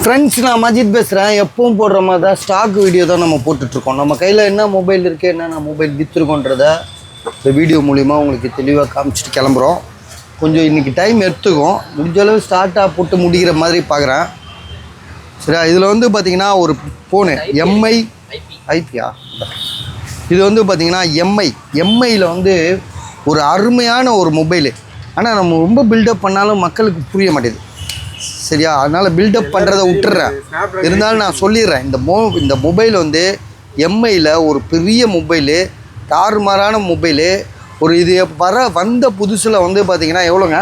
Friends, நான் மஜித் பேசுகிறேன். எப்பவும் போடுற மாதிரி தான் ஸ்டாக் வீடியோ தான் நம்ம போட்டுட்ருக்கோம். நம்ம கையில் என்ன மொபைல் இருக்குது, என்னென்ன மொபைல் விற்றுருக்கோன்றத இந்த வீடியோ மூலிமா உங்களுக்கு தெளிவாக காமிச்சிட்டு கிளம்புறோம். கொஞ்சம் இன்றைக்கி டைம் எடுத்துக்கும், முடிஞ்ச அளவு ஸ்டார்ட்டாக போட்டு முடிக்கிற மாதிரி பார்க்குறேன். சரியா? இதில் வந்து பார்த்திங்கன்னா ஒரு ஃபோனு எம்ஐ ஐபியா, இது வந்து பார்த்திங்கன்னா எம்ஐயில் வந்து ஒரு அருமையான ஒரு மொபைலு. ஆனால் நம்ம ரொம்ப பில்டப் பண்ணாலும் மக்களுக்கு புரிய மாட்டேது. சரியா? அதனால் பில்டப் பண்ணுறதை விட்டுறேன். இருந்தாலும் நான் சொல்லிடுறேன், இந்த மொபைல் வந்து எம்ஐயில் ஒரு பெரிய மொபைலு, தாறுமாறான மொபைலு. ஒரு இது வந்த புதுசில் வந்து பார்த்திங்கன்னா எவ்வளோங்க,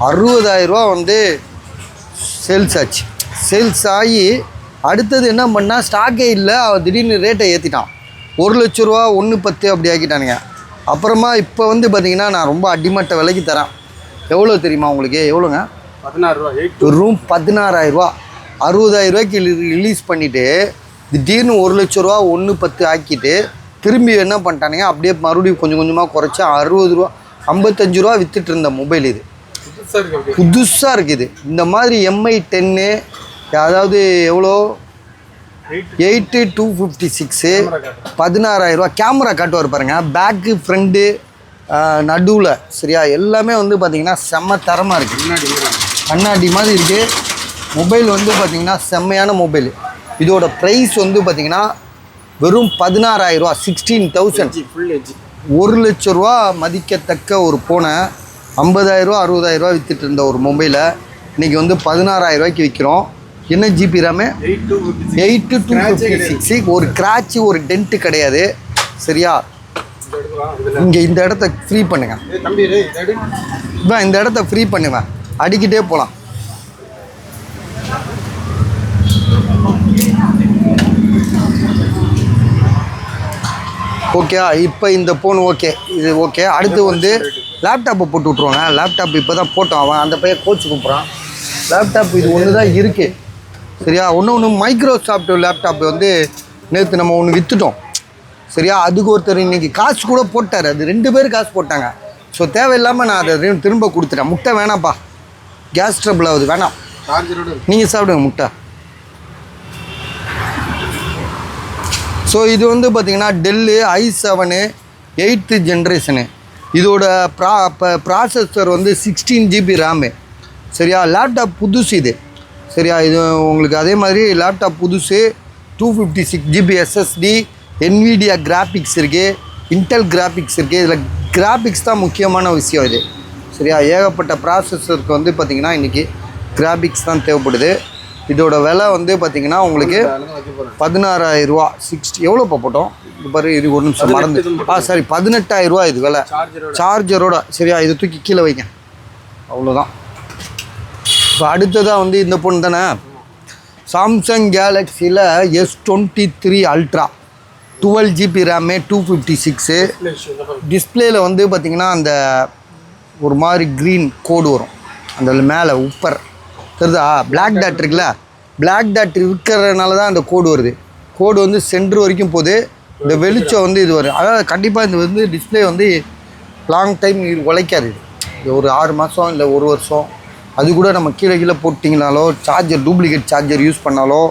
60,000 வந்து சேல்ஸ் ஆச்சு. சேல்ஸ் ஆகி அடுத்தது என்ன பண்ணால் ஸ்டாக்கே இல்லை, திடீர்னு ரேட்டை ஏற்றிட்டான். 1,00,000 ரூபா 1,10 அப்படி ஆக்கிட்டானுங்க. அப்புறமா இப்போ வந்து பார்த்திங்கன்னா நான் ரொம்ப அடிமட்ட விலைக்கு தரேன். எவ்வளோ தெரியுமா உங்களுக்கு? எவ்வளோங்க? 16,000. ரூம் 16,000 ரூபா. 60,000 ரூபாய்க்கு ரிலீஸ் பண்ணிவிட்டு திடீர்னு 1,00,000 ரூபா 1,10 ஆக்கிட்டு திரும்பி என்ன பண்ணிட்டானுங்க, அப்படியே மறுபடியும் கொஞ்சம் கொஞ்சமாக குறைச்சி 60 ரூபா 55 ரூபா விற்றுட்டு இருந்த மொபைல் இது புதுசாக இருக்குது. இந்த மாதிரி எம்ஐ 10, அதாவது எவ்வளோ 8256, 16,000 ரூபா. கேமரா காட்டுவார் பாருங்கள், பேக்கு ஃப்ரண்ட்டு நடுவில். சரியா? எல்லாமே வந்து பார்த்திங்கன்னா செம்ம தரமாக இருக்குது. கண்ணாடி மாதிரி இருக்குது. மொபைல் வந்து பார்த்திங்கன்னா செம்மையான மொபைல். இதோட ப்ரைஸ் வந்து பார்த்திங்கன்னா வெறும் 16,000 ரூபா, 16,000. 1,00,000 ரூபா மதிக்கத்தக்க ஒரு ஃபோனை 50,000 ரூபா 60,000 ரூபா விற்றுட்டு இருந்த ஒரு மொபைலை இன்றைக்கி வந்து 16,000 ரூபாய்க்கு விற்கிறோம். என்ன ஜிபி ரேமு? 8256. ஒரு கிராட்சு, ஒரு டென்ட்டு கிடையாது. சரியா? இங்கே இந்த இடத்த ஃப்ரீ பண்ணுங்கள். இந்த இடத்த ஃப்ரீ பண்ணுவேன், அடிக்கிட்டே போகலாம். ஓகே, இப்போ இந்த ஃபோன் ஓகே, இது ஓகே. அடுத்து வந்து லேப்டாப்பை போட்டு விட்ருவாங்க. லேப்டாப் இப்போ தான் போட்டோம். அவன் அந்த பையன் கோச்சு கூப்பிட்றான். லேப்டாப் இது ஒன்று தான் இருக்குது. சரியா? ஒன்று மைக்ரோசாஃப்ட் லேப்டாப் வந்து நேற்று நம்ம ஒன்று விற்றுட்டோம். சரியா? அதுக்கு ஒருத்தர் இன்றைக்கி காசு கூட போட்டார். அது 2 பேர் காசு போட்டாங்க. ஸோ தேவையில்லாமல் நான் அதை திரும்ப கொடுத்துட்டேன். முட்டை வேணாம்ப்பா, கேஸ் ட்ரபிள் ஆகுது, வேணாம். நீங்கள் சாப்பிடுங்க முட்டை. ஸோ இது வந்து பார்த்திங்கன்னா டெல்லு i7 8th ஜென்ரேஷனு. இதோட ப்ராசஸர் வந்து 16 GB ரேமு. சரியா? லேப்டாப் புதுசு இது. சரியா? இது உங்களுக்கு அதே மாதிரி லேப்டாப் புதுசு. 256 GB SSD, NVIDIA கிராஃபிக்ஸ் இருக்குது, இன்டெல் கிராஃபிக்ஸ் இருக்குது. இதில் கிராஃபிக்ஸ் தான் முக்கியமான விஷயம் இது. சரியா? ஏகப்பட்ட ப்ராசஸருக்கு வந்து பார்த்திங்கன்னா இன்றைக்கி கிராஃபிக்ஸ் தான் தேவைப்படுது. இதோட விலை வந்து பார்த்திங்கன்னா உங்களுக்கு 16,000 ரூபா. 60 எவ்வளோப்பா போட்டோம்? இது பாரு, இது ஒரு நிமிஷம் மறந்து. சரி, 18,000 ரூபா இது விலை, சார்ஜரோட. சரியா? இதை தூக்கி கீழே வைங்க, அவ்வளோதான். இப்போ அடுத்ததாக வந்து இந்த பொண்ணு தானே, சாம்சங் கேலக்ஸியில் S23 அல்ட்ரா, 12 GB ரேமு, 256. டிஸ்பிளேயில் வந்து பார்த்திங்கன்னா அந்த ஒரு மாதிரி க்ரீன் கோடு வரும் அந்த மேலே உப்பர் தெரியுதா? பிளாக் டாட் இருக்குல்ல, பிளாக் டாட் இருக்கிறதுனால தான் அந்த கோடு வருது. கோடு வந்து சென்ட்ரு வரைக்கும் போகுது. இந்த வெளிச்சம் வந்து இது வரும். அதாவது கண்டிப்பாக இந்த வந்து டிஸ்பிளே வந்து லாங் டைம் உழைக்காது. இது ஒரு 6 மாதம் இல்லை 1 வருஷம். அது கூட நம்ம கீழே போட்டிங்கனாலோ, சார்ஜர் டூப்ளிகேட் சார்ஜர் யூஸ் பண்ணாலோ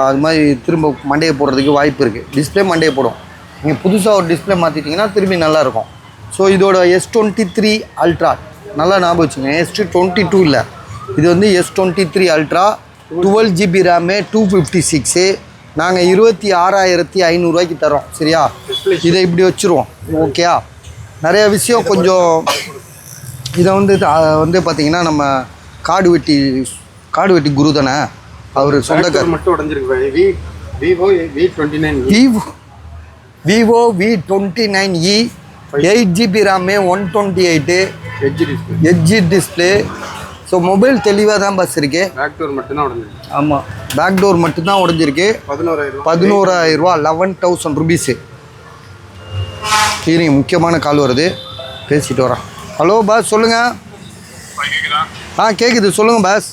அது மாதிரி திரும்ப மண்டையை போடுறதுக்கு வாய்ப்பு இருக்குது. டிஸ்பிளே மண்டையை போடும். நீங்கள் புதுசாக ஒரு டிஸ்பிளே மாற்றிட்டிங்கன்னா திரும்பி நல்லாயிருக்கும். ஸோ இதோட S23 அல்ட்ரா நல்லா ஞாபகம் வச்சுங்க. S22 இல்லை, இது வந்து S23 அல்ட்ரா, 12 GB ரேமு, 256. நாங்கள் 26,500 ரூபாய்க்கு தரோம். சரியா? இதை இப்படி வச்சுருவோம். ஓகேயா? நிறைய விஷயம் கொஞ்சம் இதை வந்து பார்த்திங்கன்னா நம்ம காடு வெட்டி குரு தானே அவர் சொந்தக்காரர். மட்டும் உடஞ்சிருக்கு. Vivo V29e 8 GB RAM, 128 edge display. So mobile தெளிவாக தான் பஸ் இருக்கு. பேக் டோர் மட்டும்தான் உடஞ்சிருக்கு. ஆமாம், பேக் டோர் மட்டும்தான் உடஞ்சிருக்கு. 11,000 ரூபா, 11,000 ருபீஸு. சரிங்க, முக்கியமான கால் வருது, பேசிட்டு வரேன். ஹலோ பாஸ், சொல்லுங்கள். கேட்குது, சொல்லுங்கள் பாஸ்.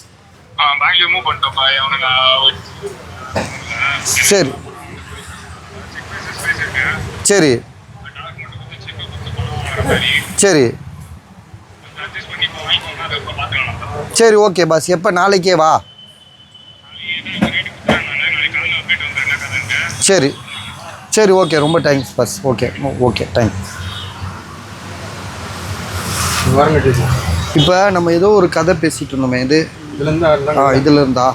சரி சரி சரி சரி, ஓகே பாஸ். எப்போ? நாளைக்கே வா. சரி சரி ஓகே, ரொம்ப thanks pass. Okay okay thanks. Warranty இப்போ நம்ம ஏதோ ஒரு கதை பேசிகிட்டு இருந்தோமே, இதில் இருந்தா.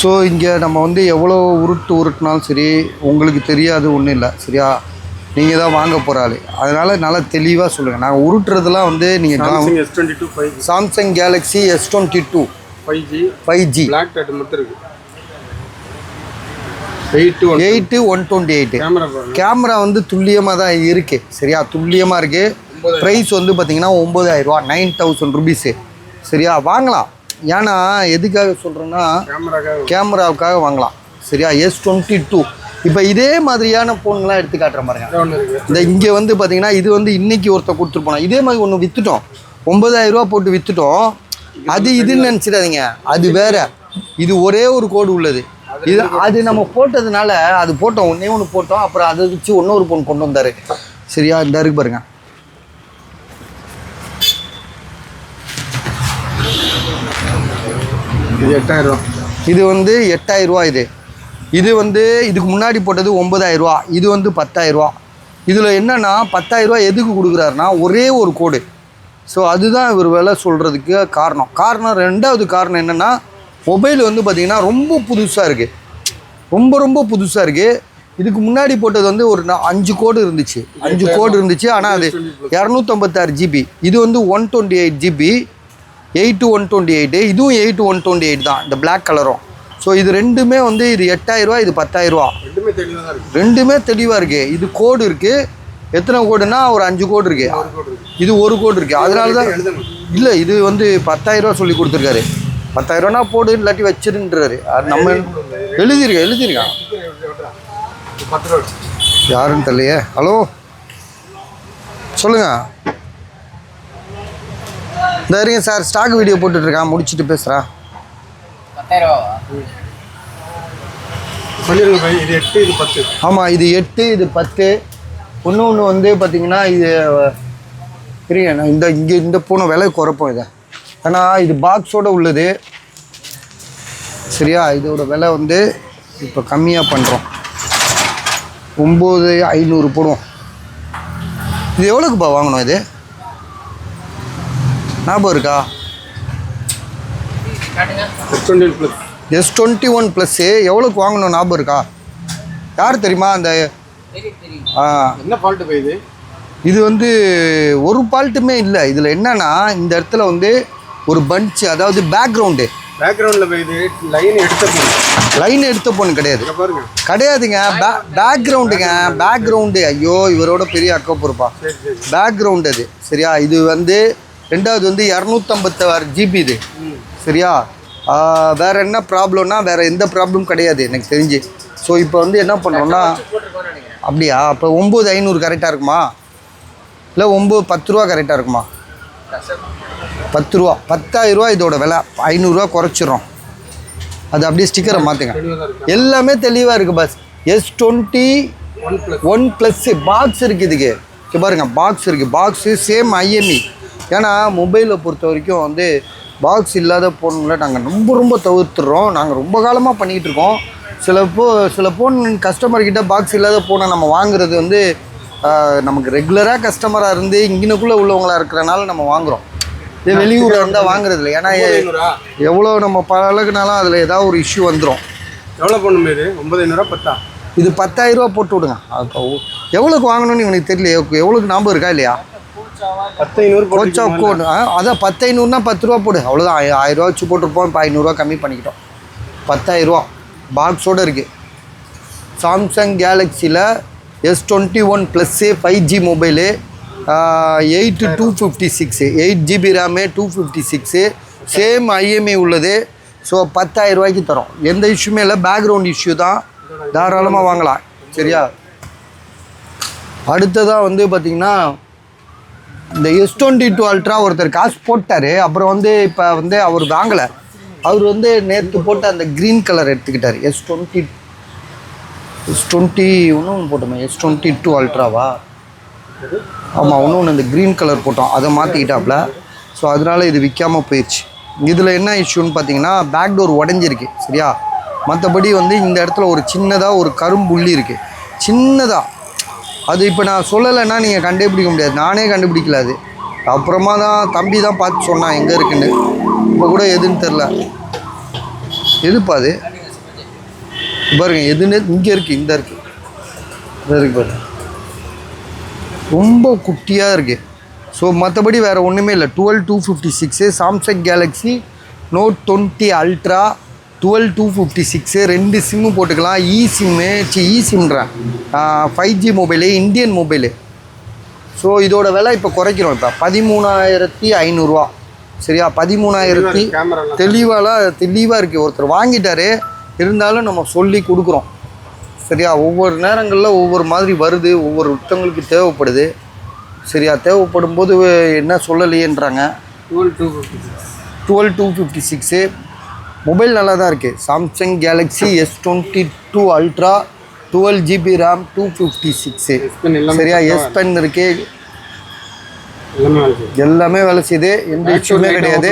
ஸோ இங்கே நம்ம வந்து எவ்வளோ உருட்டினாலும் சரி, உங்களுக்கு தெரியாது ஒன்றும் இல்லை சரியா. நீங்கள் தான் வாங்க போகிற ஆள், அதனால் நல்லா தெளிவாக சொல்லுங்கள். நாங்கள் உருட்டுறதுலாம் வந்து நீங்கள் Samsung Galaxy S22 5G black dot மட்டும் இருக்குது. 8/128 கேமரா வந்து துல்லியமாக தான் இருக்குது சரியா, துல்லியமாக இருக்குது. ப்ரைஸ் வந்து பார்த்தீங்கன்னா 9,000 ரூபா, 9,000 ருபீஸு சரியா. வாங்கலாம். ஏன்னா எதுக்காக சொல்கிறேன்னா கேமராவுக்காக வாங்கலாம் சரியா. S22 இப்போ இதே மாதிரியான ஃபோன்லாம் எடுத்து காட்டுற பாருங்க. இந்த இங்கே வந்து பார்த்தீங்கன்னா இது வந்து இன்றைக்கி ஒருத்தர் கொடுத்துட்டு போனோம். இதே மாதிரி ஒன்று விற்றுட்டோம், 9,000 ரூபா போட்டு விற்றுட்டோம். அது இதுன்னு நினச்சிடாதீங்க, அது வேறு. இது ஒரே ஒரு கோடு உள்ளது. இது அது நம்ம போட்டதுனால அது போட்டோம், ஒன்று போட்டோம். அப்புறம் அதை வச்சு இன்னொரு ஃபோன் கொண்டு வந்தார் சரியா. இந்த இருக்கு பாருங்க. இது 8,000 ரூபா. இது வந்து 8,000 ரூபா. இது வந்து இதுக்கு முன்னாடி போட்டது 9,000 ரூபா. இது வந்து 10,000 ரூபா. இதில் என்னென்னா 10,000 ரூபா எதுக்கு கொடுக்குறாருன்னா ஒரே ஒரு கோடு. ஸோ அதுதான் இவர் விலை சொல்கிறதுக்கு காரணம். ரெண்டாவது காரணம் என்னென்னா மொபைல் வந்து பார்த்திங்கன்னா ரொம்ப புதுசாக இருக்குது, ரொம்ப புதுசாக இருக்குது. இதுக்கு முன்னாடி போட்டது வந்து ஒரு 5 கோடு இருந்துச்சு. ஆனால் அது 256 GB. இது வந்து 128 GB, 8/128. இதுவும் 8/128 தான், இந்த பிளாக் கலரும். ஸோ இது ரெண்டுமே வந்து இது 8,000 ரூபா, இது 10,000 ரூபா. ரெண்டுமே தெளிவாக இருக்குது. இது கோடு இருக்குது. எத்தனை கோடுனா ஒரு 5 கோடு இருக்குது. இது ஒரு கோடு இருக்குது. அதனால தான் இல்லை, இது வந்து 10,000 ரூபா சொல்லி கொடுத்துருக்காரு. 10,000 ரூபானா போடு, இல்லாட்டி வச்சிருன்றாரு. அது நம்ம எழுதிருக்கான். யாருன்னு தெரியலையே. ஹலோ சொல்லுங்கள். இந்த இருங்க சார், ஸ்டாக் வீடியோ போட்டுட்ருக்கான், முடிச்சுட்டு பேசுகிறேன். ஆமாம், இது 8, இது 10. ஒன்று வந்து பார்த்தீங்கன்னா இது இருங்க, நான் இந்த போன விலை குறைப்போம் இதை. ஏன்னா இது பாக்ஸோடு உள்ளது சரியா. இதோட விலை வந்து இப்போ கம்மியாக பண்ணுறோம், 9,500 போடுவோம். இது எவ்வளோக்குப்பா வாங்கணும்? இது ஞாபகம் இருக்கா? S21 ப்ளஸ்ஸு எவ்வளோக்கு வாங்கணும் ஞாபகம் இருக்கா? யார் தெரியுமா? அந்த என்ன ஃபால்ட்டு போய் இது வந்து ஒரு ஃபால்ட்டுமே இல்லை. இதில் என்னன்னா இந்த இடத்துல வந்து ஒரு பஞ்ச், அதாவது பேக்ரவுண்டில் போய் லைன் எடுத்த போன் கிடையாதுங்க. பேக்ரவுண்டு. ஐயோ, இவரோட பெரிய அக்கா பொறுப்பா. பேக்ரவுண்டு அது சரியா. இது வந்து ரெண்டாவது வந்து 256 GB இது சரியா. வேறு என்ன ப்ராப்ளம்னா வேறு எந்த ப்ராப்ளம் கிடையாது எனக்கு தெரிஞ்சு. ஸோ இப்போ வந்து என்ன பண்ணுறோன்னா, அப்படியா? அப்போ 9,500 கரெக்டாக இருக்குமா, இல்லை 10 ரூபா கரெக்டாக இருக்குமா? 10 ரூபா. 10,000 ரூபா இதோட விலை. 500 ரூபா குறைச்சிரும். அது அப்படியே ஸ்டிக்கரை மாற்றுங்க. எல்லாமே தெளிவாக இருக்குது பஸ். S21 ப்ளஸ்ஸு பாக்ஸ் இருக்குது. இதுக்கு இங்கே பாருங்கள், பாக்ஸ் இருக்குது. Box same IME. ஏன்னா மொபைலை பொறுத்த வரைக்கும் வந்து பாக்ஸ் இல்லாத ஃபோனில் நாங்கள் ரொம்ப தவிர்த்துடுறோம். நாங்கள் ரொம்ப காலமாக பண்ணிக்கிட்டு இருக்கோம். சில ஃபோன் கஸ்டமர்கிட்ட பாக்ஸ் இல்லாத ஃபோனை நம்ம வாங்குறது வந்து நமக்கு ரெகுலராக கஸ்டமராக இருந்து இங்கனுக்குள்ளே உள்ளவங்களாக இருக்கிறனால நம்ம வாங்குகிறோம். இது வெளியூரில் இருந்தால் வாங்குறது இல்லை. ஏன்னா எவ்வளோ நம்ம பழகுனாலும் அதில் ஏதாவது ஒரு இஷ்யூ வந்துடும். எவ்வளோ போடணும்? இது 9,500 10. இது 10,000 ரூபா போட்டு விடுங்க. எவ்வளோக்கு வாங்கணும்னு எனக்கு தெரியல. எவ்வளோக்கு ஞாபகம் இருக்கா இல்லையா? 10,500 கோச்சா கோடு. அதான் 10,500னா 10 ரூபா போடு, அவ்வளோதான். 1,000 ரூபா வச்சு போட்டிருப்போம். இப்போ 500 ரூபா கம்மி பண்ணிக்கிட்டோம். 10,000 ரூபா பாக்ஸோடு இருக்குது. சாம்சங் கேலக்ஸியில் S21 plus 5G mobile, 8/256, 8 GB RAM, 256, same IME உள்ளது. ஸோ 10,000 ரூபாய்க்கு தரோம். எந்த இஷ்யூமே இல்லை. பேக்ரவுண்ட் இஷ்யூ தான், தாராளமாக வாங்கலாம் சரியா. அடுத்ததாக வந்து பார்த்திங்கன்னா இந்த S22 அல்ட்ரா ஒருத்தர் காசு போட்டார். அப்புறம் வந்து இப்போ வந்து அவர் வாங்கலை. அவர் வந்து நேற்று போட்டு அந்த க்ரீன் கலர் எடுத்துக்கிட்டார். S20 ஒன்று போட்டோமே, S22 அல்ட்ராவா? ஆமாம், ஒன்று இந்த க்ரீன் கலர் போட்டோம், அதை மாற்றிக்கிட்டாப்புல. ஸோ அதனால் இது விற்காமல் போயிடுச்சு. இதில் என்ன இஷ்யூன்னு பார்த்தீங்கன்னா பேக் டோர் உடஞ்சிருக்கு சரியா. மற்றபடி வந்து இந்த இடத்துல ஒரு சின்னதாக ஒரு கரும்புள்ளி இருக்குது, சின்னதாக. அது இப்போ நான் சொல்லலைன்னா நீங்கள் கண்டுபிடிக்க முடியாது, நானே கண்டுபிடிக்கல. அது அப்புறமா தான் தம்பி தான் பார்த்து சொன்னான் எங்கே இருக்குன்னு. இப்போ கூட எதுன்னு தெரில. எதுப்பா அது பாருங்க, எதுன்னு இங்கே இருக்குது, இந்த இருக்குது, இந்த இருக்குது பாருங்க, ரொம்ப குட்டியாக இருக்குது. ஸோ மற்றபடி வேறு ஒன்றுமே இல்லை. 12256 Samsung Galaxy Note 20 ultra 12256 2 sim போட்டுக்கலாம். இ சிம்ன்றேன் 5G mobile, Indian mobile. So இதோட விலை இப்போ குறைக்கிறோம். இப்போ 13,500 சரியா? 13,000 தெளிவாக இருக்குது. ஒருத்தர் வாங்கிட்டாரு, இருந்தாலும் நம்ம சொல்லி கொடுக்குறோம் சரியா? ஒவ்வொரு நேரங்களில் ஒவ்வொரு மாதிரி வருது, ஒவ்வொருத்தவங்களுக்கு தேவைப்படுது சரியா? தேவைப்படும் போது என்ன சொல்லலையேன்றாங்க. 12256 மொபைல் நல்லா தான் இருக்குது. Samsung Galaxy S22 ultra 12GB RAM 256 சரியா? S Pen இருக்குது, எல்லாமே வேலை செய்யுது, எந்த இஷ்யூமே கிடையாது.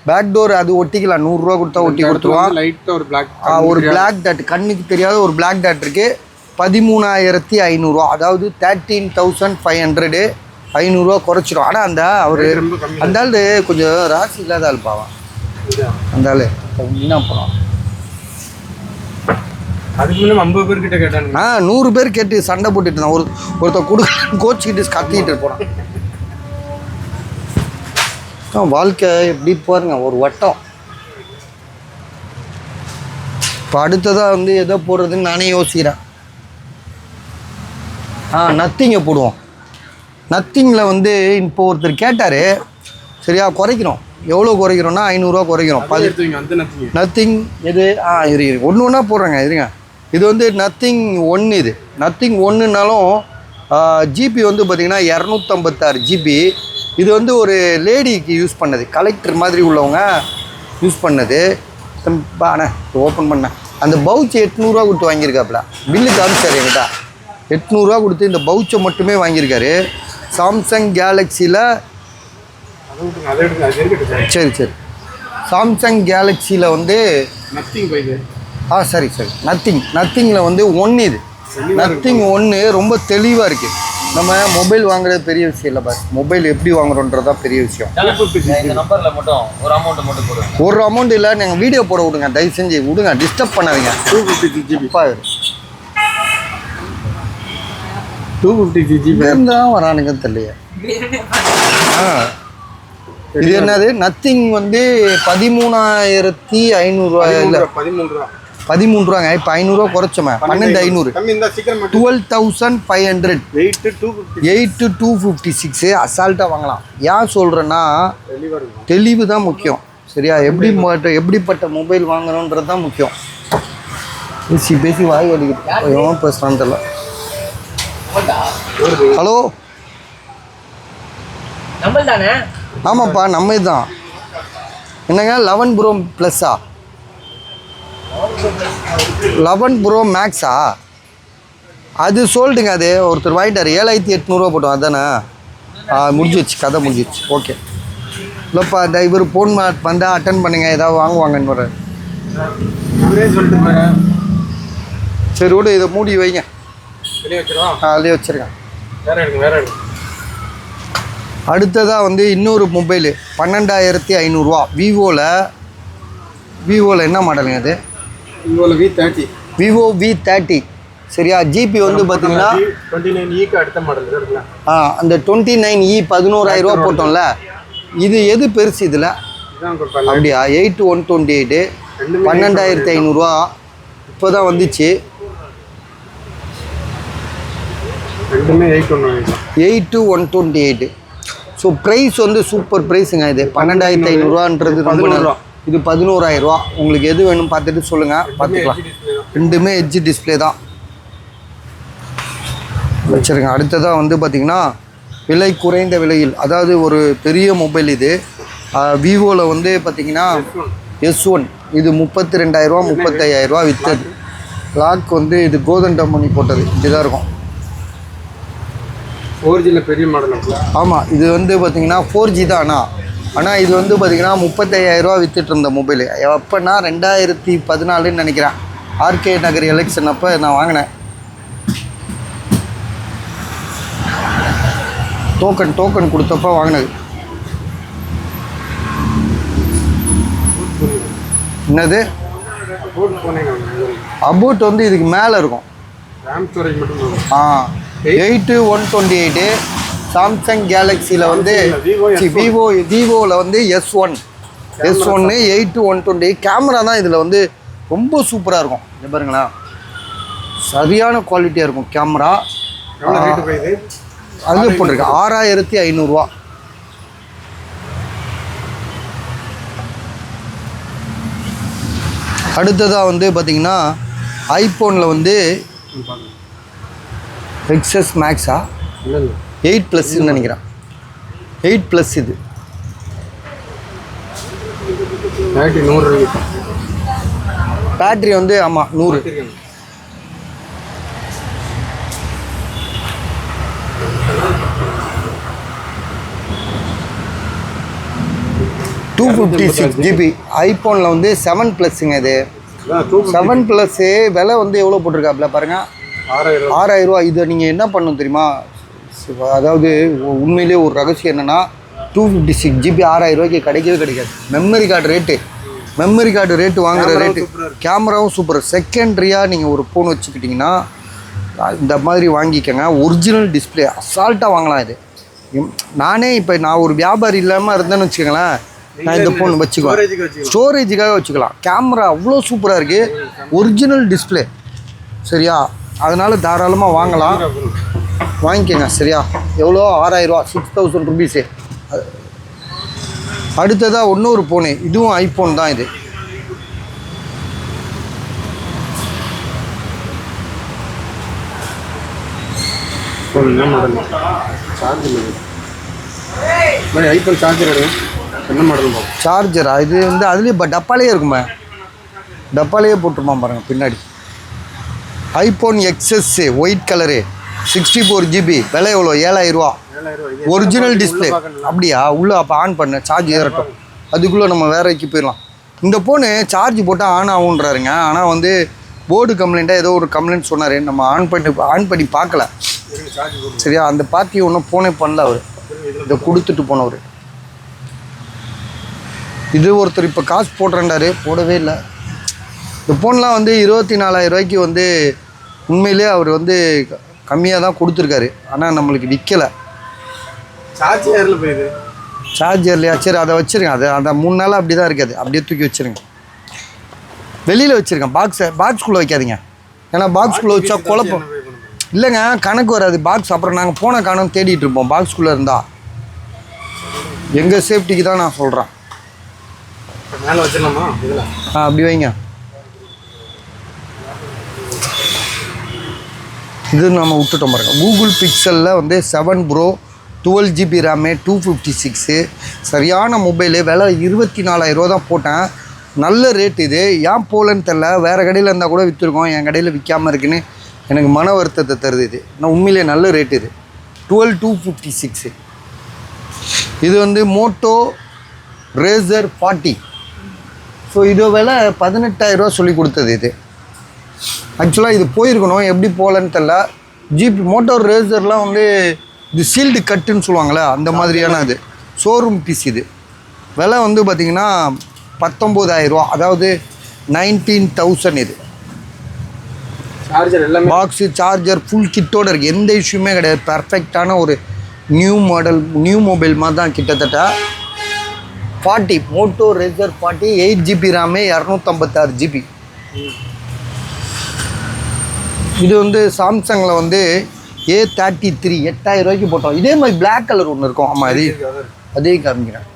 பேக் டோர் அது ஒட்டிக்கலாம், 100 ரூபா கொடுத்தா ஒட்டி கொடுத்துருவான். ஒரு பிளாக் டாட், கண்ணுக்கு தெரியாத ஒரு பிளாக் டாட் இருக்குது. 13,500, அதாவது 13,500, 500 குறைச்சிடும். ஆனால் அவர் அந்த ஆள் கொஞ்சம் ராசி இல்லாத ஆள் பாவம். அந்த ஆள் என்ன போனோம், அதுக்கு முன்னாடி 50 பேர் கிட்ட கேட்டாங்க. 100 பேர் கேட்டு சண்டை போட்டுட்டு இருந்தான். ஒருத்தர் கொடுக்க கோச்சிக்கிட்டு கத்திக்கிட்டு போனான். வாழ்க்கை எப்படி பாருங்க, ஒரு வட்டம். இப்போ அடுத்ததாக வந்து எதை போடுறதுன்னு நானே யோசிக்கிறேன். நத்திங்கை போடுவோம். நத்திங்கில் வந்து இப்போ ஒருத்தர் கேட்டார் சரியா? குறைக்கிறோம். எவ்வளோ குறைக்கிறோன்னா 500 குறைக்கிறோம். நத்திங் எது ஒன்று ஒன்றா போடுறேங்க. இருங்க, இது வந்து நத்திங் 1. இது நத்திங் 1னாலும் ஜிபி வந்து பார்த்திங்கன்னா 256 ஜிபி. இது வந்து ஒரு லேடிக்கு யூஸ் பண்ணது, கலெக்டர் மாதிரி உள்ளவங்க யூஸ் பண்ணது. அண்ணே ஓப்பன் பண்ணேன். அந்த பவுச் 800 கொடுத்து வாங்கியிருக்காப்புல. பில்லு காமிச்சார் என்கிட்ட. 800 கொடுத்து இந்த பவுச்சை மட்டுமே வாங்கியிருக்காரு. சாம்சங் கேலக்ஸியில் சரி சாம்சங் கேலக்ஸியில் வந்து சரி நத்திங்கில் வந்து 1. இது நத்திங் 1 ரொம்ப தெளிவாக இருக்குது. நம்ம மொபைல் வாங்குறது பெரிய விஷயம் இல்லை, பஸ் மொபைல் எப்படி வாங்குறோன்றது தான் பெரிய விஷயம். ஒரு அமௌண்ட் இல்லை, நீங்கள் வீடியோ போட விடுங்க, தயவு செஞ்சு விடுங்க, டிஸ்டர்ப் பண்ணாதீங்க. 256 தான் வரானுங்க தெரியலையே. இது என்னது நத்திங் வந்து 13,500 இல்லை 13 ரூபாங்க. இப்போ 500 குறைச்சோமே, 12,500. 12,500 8,256 அசால்ட்டாக வாங்கலாம். ஏன் சொல்கிறேன்னா தெளிவு தான் முக்கியம் சரியா? எப்படிப்பட்ட மொபைல் வாங்குறோன்றது தான் முக்கியம். பேசி வாய் வலிக்குது, எவன் பேசுகிறான்னு தெரியல. ஹலோ, ஆமாப்பா நம்ம இதுதான். என்னங்க 11 Pro ப்ளஸ்ஸா? 11 Pro மேக்ஸா? அது சொல்லிட்டுங்க. அது ஒருத்தர் வாங்கிட்டார் 7,800 போட்டோம். அதானே முடிஞ்சிச்சு, கதை முடிஞ்சிச்சு. ஓகே இல்லைப்பா, இந்த இவர் ஃபோன் வந்தால் அட்டன் பண்ணுங்க, ஏதாவது வாங்குவாங்கன்னு வர. சரி விடு, இதை மூடி வைங்க. அதிலே வச்சுருங்க. அடுத்ததாக வந்து இன்னொரு மொபைலு 12,500 விவோவில் என்ன மாடலுங்க அது? விவோ V30 சரியா? ஜிபி வந்து பார்த்தீங்கன்னா 29E அடுத்த மாடல் இருக்குல்ல. அந்த 29E 11,000 போட்டோம்ல, இது எது பெருசு இதில்? அப்படியா? 8,128 12,500 இப்போ தான் வந்துச்சு. 8,128. ஸோ ப்ரைஸ் வந்து சூப்பர் ப்ரைஸுங்க. இது 12,500 ரொம்ப நல்லா. இது 11,000. உங்களுக்கு எது வேணும் பார்த்துட்டு சொல்லுங்கள், பார்த்துக்கலாம். ரெண்டுமே எட்ஜ் டிஸ்பிளே தான் வச்சுருங்க. அடுத்ததாக வந்து பார்த்திங்கன்னா விலை குறைந்த விலையில், அதாவது ஒரு பெரிய மொபைல் இது. விவோவில் வந்து பார்த்திங்கன்னா S1 இது 32,000 35,000 விற்றது. லாக் வந்து இது கோதண்டம் பண்ணி போட்டது, இப்படிதான் இருக்கும். 4G பெரிய மாடல். ஆமாம், இது வந்து பார்த்திங்கன்னா 4G தான். ஆனால் இது வந்து பார்த்திங்கன்னா 35,000 விற்றுட்டு இருந்த மொபைலு. எப்போன்னா 2014 நினைக்கிறேன். ஆர்கே நகர் எலெக்ஷன் அப்போ நான் வாங்கினேன். டோக்கன் கொடுத்தப்போ வாங்கினது. என்னது அபவுட் வந்து இதுக்கு மேலே இருக்கும். 8/128 சாம்சங் கேலக்ஸியில் வந்து விவோவில் வந்து S1 8/128 கேமரா தான் இதில் வந்து ரொம்ப சூப்பராக இருக்கும். இது பாருங்களா, சரியான குவாலிட்டியாக இருக்கும் கேமரா. அது போட்டிருக்கு 6500 ரூபா. அடுத்ததாக வந்து பார்த்திங்கன்னா ஐஃபோனில் வந்து XS மேக்ஸா 8+ நினைக்கிறேன். 8+ இது பேட்ரி வந்து ஆமாம் 100. $256 GB ஐஃபோனில் வந்து 7+ங்க. இது 7+ விலை வந்து எவ்வளோ போட்டிருக்காப்புல பாருங்கள், 6000 ரூபா. இதை நீங்கள் என்ன பண்ணணும் தெரியுமா? அதாவது உண்மையிலே ஒரு ரகசியம் என்னென்னா, 256 GB 6000 ரூபாய்க்கு கிடைக்கவே கிடைக்காது. மெமரி கார்டு ரேட்டு வாங்குகிற ரேட்டு. கேமராவும் சூப்பர். செகண்ட்ரியாக நீங்கள் ஒரு ஃபோன் வச்சுக்கிட்டிங்கன்னா இந்த மாதிரி வாங்கிக்கோங்க. ஒரிஜினல் டிஸ்பிளே அசால்ட்டாக வாங்கலாம். இது நானே இப்போ நான் ஒரு வியாபாரி இல்லாமல் இருந்தேன்னு வச்சுக்கோங்களேன், நான் இந்த ஃபோன் வச்சுக்குவேன். ஸ்டோரேஜுக்காக வச்சுக்கலாம். கேமரா அவ்வளோ சூப்பராக இருக்குது, ஒரிஜினல் டிஸ்பிளே. சரியா? அதனால் தாராளமாக வாங்கலாம், வாங்கிக்கோங்க. சரியா? எவ்வளோ? 6000 ரூபா, 6000 ருபீஸு. அடுத்ததாக இன்னொரு ஃபோனு, இதுவும் ஐஃபோன் தான். இது ஐஃபோன் சார்ஜர் என்ன மாடல்? சார்ஜரா? இது வந்து அதுலேயே டப்பாலேயே இருக்குமே, டப்பாலேயே போட்டுருமா பாருங்கள் பின்னாடி. IPhone XS white colour 64 GB. விலை எவ்வளோ? 7000 ரூபா. Original display. அப்படியா? உள்ளே அப்போ ஆன் பண்ண சார்ஜ் ஏறட்டும், அதுக்குள்ளே நம்ம வேறைக்கு போயிடலாம். இந்த ஃபோனு சார்ஜ் போட்டால் ஆன் ஆகுன்றாருங்க. ஆனால் வந்து போர்டு கம்ப்ளைண்ட்டாக ஏதோ ஒரு கம்ப்ளைண்ட் சொன்னார். நம்ம ஆன் பண்ணி பார்க்கல. சரியா? அந்த பார்ட்டி ஒன்றும் ஃபோனே பண்ணல அவர், இதை கொடுத்துட்டு போனவர். இது ஒருத்தர் இப்போ காசு போடுறேன்டாரு, போடவே இல்லை. இந்த ஃபோன்லாம் வந்து 24,000 ரூபாய்க்கு வந்து உண்மையிலே அவர் வந்து கம்மியாக தான் கொடுத்துருக்காரு. ஆனால் நம்மளுக்கு விற்கலை. சார்ஜர்லையா? சரி, அதை வச்சுருங்க. அந்த 3 நாளாக அப்படி தான் இருக்காது, அப்படியே தூக்கி வச்சுருங்க. வெளியில் வச்சுருக்கேன். பாக்ஸ்குள்ளே வைக்காதீங்க. ஏன்னா பாக்ஸ்குள்ளே வச்சா குழப்பம். இல்லைங்க, கணக்கு வராது பாக்ஸ். அப்புறம் நாங்கள் போன காணும் தேடிட்டு இருப்போம் பாக்ஸ்குள்ளே இருந்தால். எங்கள் சேஃப்டிக்கு தான் நான் சொல்கிறேன். அப்படி வைங்க. இது நம்ம விட்டுட்டோம் பாருங்க. கூகுள் பிக்சலில் வந்து 7 Pro 12 GB ரேமு 256. சரியான மொபைலு. விலை 24,000 ரூபா தான் போட்டேன். நல்ல ரேட். இது ஏன் போகலன்னு தெரில, வேறு கடையில் இருந்தால் கூட விற்றுருக்கோம். என் கடையில் விற்காமல் இருக்குன்னு எனக்கு மன வருத்தத்தை தருது. இது நான் உண்மையிலே நல்ல ரேட். இது 256. இது வந்து மோட்டோ ரேசர் 40. ஸோ இது விலை 18,000 ரூபா சொல்லி கொடுத்தது. இது ஆக்சுவலாக இது போயிருக்கணும், எப்படி போகலன்னு தெரில. மோட்டோ ரேசர்லாம் வந்து இது சீல்டு கட்டுன்னு சொல்லுவாங்களே, அந்த மாதிரியான இது ஷோரூம் பீஸ். இது விலை வந்து பார்த்திங்கன்னா 19,000 ரூபா, அதாவது 19,000. இது சார்ஜர் எல்லாம் பாக்ஸு சார்ஜர் ஃபுல் கிட்டோடு இருக்குது. எந்த இஷ்யூமே கிடையாது. பர்ஃபெக்டான ஒரு நியூ மொபைல் மாதிரி தான் கிட்டத்தட்ட. 40 Moto Razr 40 8 GB RAM 256 GB. இது வந்து சாம்சங்கில் வந்து A33 8,000 ரூபாய்க்கு போட்டோம். இதே மாதிரி பிளாக் கலர் ஒன்று இருக்கும். ஆமாம், அதே காமிக்கிறேன்.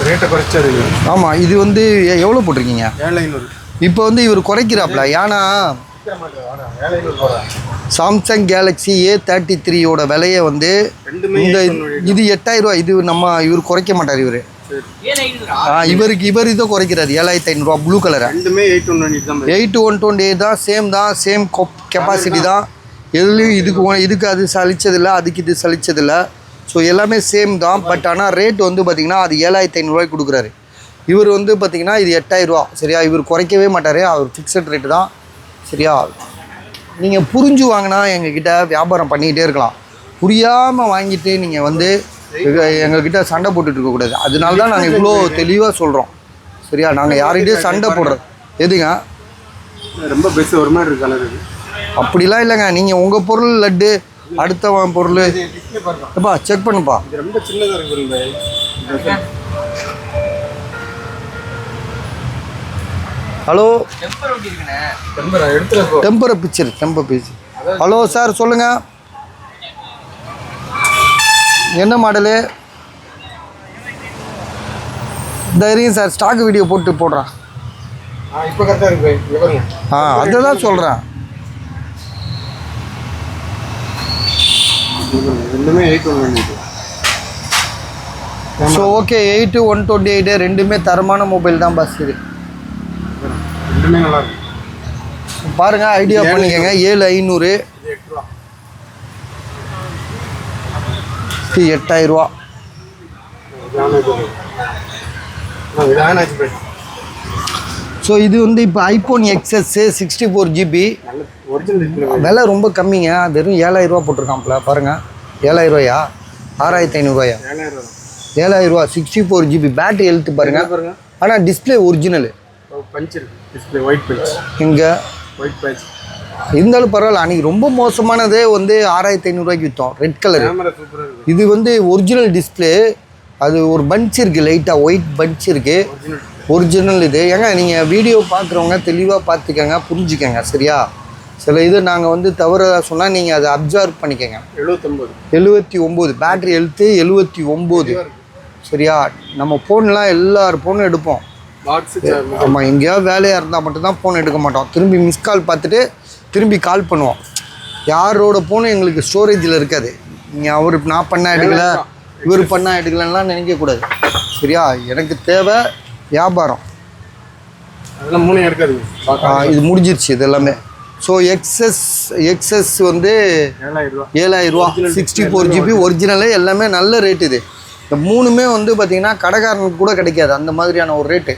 ரேட்டை குறைச்சாரு. ஆமாம், இது வந்து எவ்வளோ போட்டிருக்கீங்க? 7,500. இப்போ வந்து இவர் குறைக்கிறாப்ல. ஏன்னா சாம்சங் கேலக்ஸி A33யோட விலையை வந்து இந்த இது 8,000 ரூபா. இது இவர் குறைக்க மாட்டார். இவர் இதை குறைக்கிறார் 7,500 ரூபா. ப்ளூ கலரை 8/128 தான். சேம் கெப்பாசிட்டி தான். எதுலேயும் இதுக்கு அது சலிச்சதில்லை, அதுக்கு இது சலிச்சதில்லை. ஸோ எல்லாமே சேம் தான். பட் ஆனால் ரேட் வந்து பார்த்திங்கன்னா அது 7,500 ரூபாய்க்கு கொடுக்குறாரு. இவர் வந்து பார்த்தீங்கன்னா இது 8000 ரூபா சரியா. இவர் குறைக்கவே மாட்டார், அவர் ஃபிக்ஸட் ரேட்டு தான் சரியா. நீங்கள் புரிஞ்சு வாங்கினா எங்ககிட்ட வியாபாரம் பண்ணிக்கிட்டே இருக்கலாம். புரியாமல் வாங்கிட்டு நீங்கள் வந்து எங்ககிட்ட சண்டை போட்டுட்டு இருக்கக்கூடாது. அதனால தான் நாங்கள் இவ்வளோ தெளிவாக சொல்கிறோம் சரியா. நாங்கள் யார்கிட்டயும் சண்டை போடுறோம் எதுங்க ரொம்ப பெஸ்ட் ஒரு மாதிரி இருக்கு கலர். அப்படிலாம் இல்லைங்க. நீங்கள் உங்கள் பொருள் லட்டு, அடுத்தவன் பொருள் எப்பா செக் பண்ணுப்பா. இது ரொம்ப சின்னதாக இருக்கு. ஹலோ எடுத்துகிட்டு டெம்பரை பிக்சர் ஹலோ சார் சொல்லுங்கள், என்ன மாடலு? தைரியம் சார், ஸ்டாக் வீடியோ போடுறான். இப்போ கரெக்டாக இருக்கு. அதை தான் சொல்கிறேன். ரெண்டுமே 8 ஸோ ஓகே 8 128 ரெண்டுமே தரமான மொபைல் தான் பாஸ். இது ரெண்டுமே நல்லா இருக்கு. பாருங்க, ஐடியா பண்ணிக்கங்க. 7500 8000 ரூபா. ஸோ இது வந்து இப்போ ஐஃபோன் XS 64 GB விலை ரொம்ப கம்மிங்க. வெறும் 7000 ரூபா போட்டிருக்கான்ல பாருங்கள். 7000 ரூபாயா 6500 ரூபாயா? 7000 ரூபா. 64 GB பேட்டரி ஹெல்த் பாருங்கள். ஆனால் டிஸ்பிளே ஒரிஜினலு பஞ்ச் இருக்கு. டிஸ்பிளே ஒயிட் பஞ்ச் இங்கே ஒயிட் பஞ்ச் இருந்தாலும் பரவாயில்ல. அன்றைக்கி ரொம்ப மோசமானதே வந்து 6500 ரூபாய்க்கு விற்றோம். Red colour. இது வந்து ஒரிஜினல் டிஸ்பிளே. அது ஒரு பஞ்ச் இருக்குது, லைட்டாக ஒயிட் பஞ்ச் இருக்குது, ஒரிஜினல் இது. ஏங்க நீங்கள் வீடியோ பார்க்குறவங்க தெளிவாக பார்த்துக்கங்க, புரிஞ்சுக்கங்க சரியா. சில இது நாங்கள் வந்து தவறாக சொன்னால் நீங்கள் அதை அப்சர்வ் பண்ணிக்கங்க. 79 பேட்ரி ஹெல்த்து 79 சரியா. நம்ம ஃபோன்லாம் எல்லார் ஃபோனும் எடுப்போம். ஆமாம், எங்கேயாவது வேலையாக இருந்தால் மட்டும்தான் ஃபோன் எடுக்க மாட்டோம். திரும்பி மிஸ் கால் பார்த்துட்டு திரும்பி கால் பண்ணுவோம். யாரோட ஃபோனும் எங்களுக்கு ஸ்டோரேஜில் இருக்காது. நீங்கள் அவர் நான் பண்ணால் எடுக்கலை, இவர் பண்ணால் எடுக்கலைன்னா நினைக்கக்கூடாது சரியா. எனக்கு தேவை வியாபாரம். அதெல்லாம் 3 எடுக்காது. இது முடிஞ்சிருச்சு இது எல்லாமே. ஸோ XS வந்து 7000 ரூபா. 64 GB ஒரிஜினலு எல்லாமே நல்ல ரேட். இது இந்த 3மே வந்து பார்த்திங்கன்னா கடைக்காரனுக்கு கூட கிடைக்காது அந்த மாதிரியான ஒரு ரேட்டு.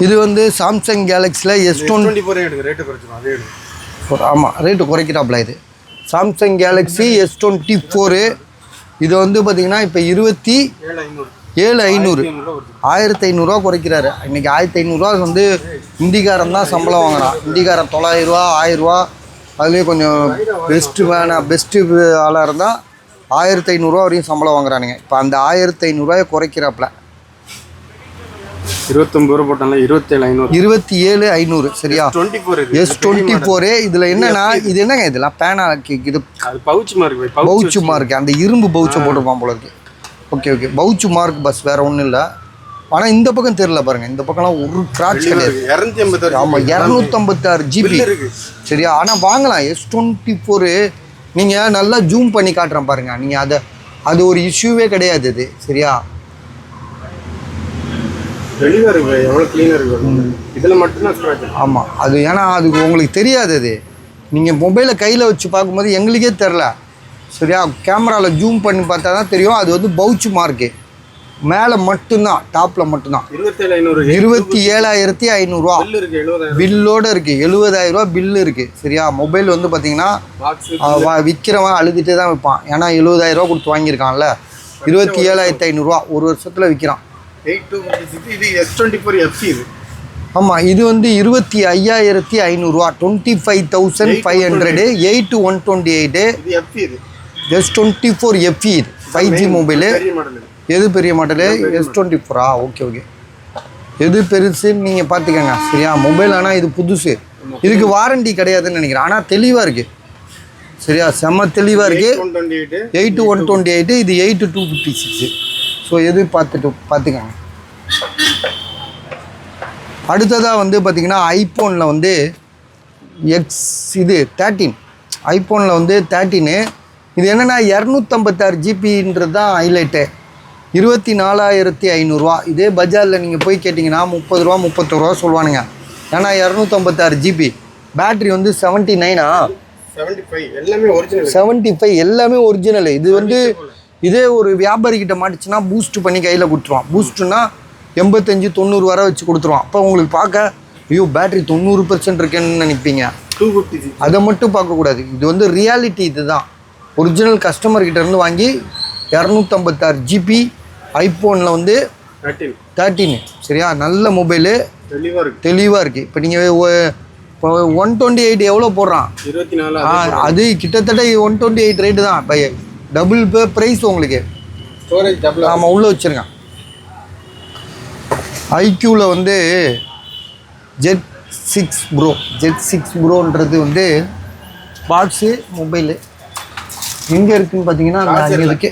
இது வந்து சாம்சங் கேலக்ஸியில் S24 ரேட்டு குறைச்சிடும். அதே ஆமாம், ரேட்டு குறைக்கிறாப்புல. இது சாம்சங் கேலக்ஸி S24. இது வந்து பார்த்திங்கன்னா இப்போ 27,500 1500 ரூபா குறைக்கிறாரு. இன்றைக்கி 1500 ரூபா வந்து இந்திக்காரன் தான் சம்பளம் வாங்குறான். இந்திக்காரன் 900 ரூபா 1000 ரூபா. அதுலேயே கொஞ்சம் பெஸ்ட்டு ஆளாக இருந்தால் 1500 ரூபா வரையும் சம்பளம் வாங்குறானுங்க. இப்போ அந்த 1500 ரூபாயை குறைக்கிறாப்புல. 29 ரூபா போட்டால 27,500 சரியா. S24 இதில் என்னன்னா இது என்னங்க இதெல்லாம் பேனா இது பவுச் மார்க் அந்த இரும்பு பவுச்சை போட்டுருப்பான் போல இருக்கு. ஓகே பவுச் மார்க் பஸ், வேற ஒன்றும் இல்லை. ஆனால் இந்த பக்கம் தெரியல பாருங்க, இந்த பக்கம்லாம் ஒரு கிராச் கிடையாது. 256 ஆமாம் 256 GB சரியா. ஆனால் வாங்கலாம் S24. நீங்கள் நல்லா ஜூம் பண்ணி காட்டுறேன் பாருங்கள். நீங்கள் அது ஒரு இஷ்யூவே கிடையாது இது சரியா. ஆமாம், அது ஏன்னா அது உங்களுக்கு தெரியாது. அது நீங்கள் மொபைலை கையில் வச்சு பார்க்கும்போது எங்களுக்கே தெரில சரியா. கேமராவில் ஜூம் பண்ணி பார்த்தா தான் தெரியும். அது வந்து பவுச் மார்க்கு மேலே மட்டும்தான், டாப்பில் மட்டும்தான். 27,500 ரூபா பில்லோடு இருக்குது. 70,000 ரூபா பில்லு இருக்குது சரியா. மொபைல் வந்து பார்த்தீங்கன்னா விற்கிறவன் அழுதுகிட்டே தான் விற்பான். ஏன்னா 70,000 ரூபா கொடுத்து வாங்கியிருக்கான்ல. 27,500 ரூபா ஒரு வருஷத்தில் விற்கிறான். இது S24 FE. ஆமாம், இது வந்து 25,500 ரூபா. 25,500. 8 128 S24 FE. இது 5G மொபைலு. எது பெரிய மாடலு? S24. ஓகே எது பெருசுன்னு நீங்கள் பார்த்துக்கங்க சரியா. மொபைல் ஆனால் இது புதுசு. இதுக்கு வாரண்டி கிடையாதுன்னு நினைக்கிறேன். ஆனால் தெளிவாக இருக்குது சரியா. செம்ம தெளிவாக இருக்குது. 8 128. இது 8 256. ஸோ எது பார்த்துக்கங்க. அடுத்ததாக வந்து பார்த்திங்கன்னா ஐஃபோனில் வந்து இது 13 ஐஃபோனில் வந்து 13. இது என்னென்னா 256 GBன்றது தான் ஹைலைட்டு. 24,500 ரூபா. இதே பஜாரில் நீங்கள் போய் கேட்டிங்கன்னா 30 ரூபா 31 ரூபா சொல்லுவானுங்க. ஏன்னா 256 GB. பேட்ரி வந்து 79 75 எல்லாமே ஒரிஜினல். இது வந்து இதே ஒரு வியாபாரி கிட்ட மாட்டுச்சுன்னா பூஸ்ட் பண்ணி கையில் கொடுத்துருவான். பூஸ்ட்னா 85-90 வரை வச்சு கொடுத்துருவான். அப்போ உங்களுக்கு பார்க்க ஐயோ பேட்டரி 90% இருக்கேன்னு நினைப்பீங்க. 250 அதை மட்டும் பார்க்கக்கூடாது. இது வந்து ரியாலிட்டி. இதுதான் ஒரிஜினல் கஸ்டமர்கிட்ட இருந்து வாங்கி 256 GB ஐஃபோனில் வந்து 13 சரியா, நல்ல மொபைலு, தெளிவாக இருக்குது. இப்போ நீங்கள் 128 எவ்வளோ போடுறான்? 24. அது கிட்டத்தட்ட 128 ரேட்டு தான். இப்போ டபுள் ப்ரைஸ் உங்களுக்கு. Storage double. ஆமாம், உள்ளே வச்சுருங்க. ஐக்யூவில் வந்து Z6 ப்ரோன்றது வந்து பாக்ஸு மொபைலு எங்கே இருக்குதுன்னு பார்த்தீங்கன்னா அங்கே இருக்கு.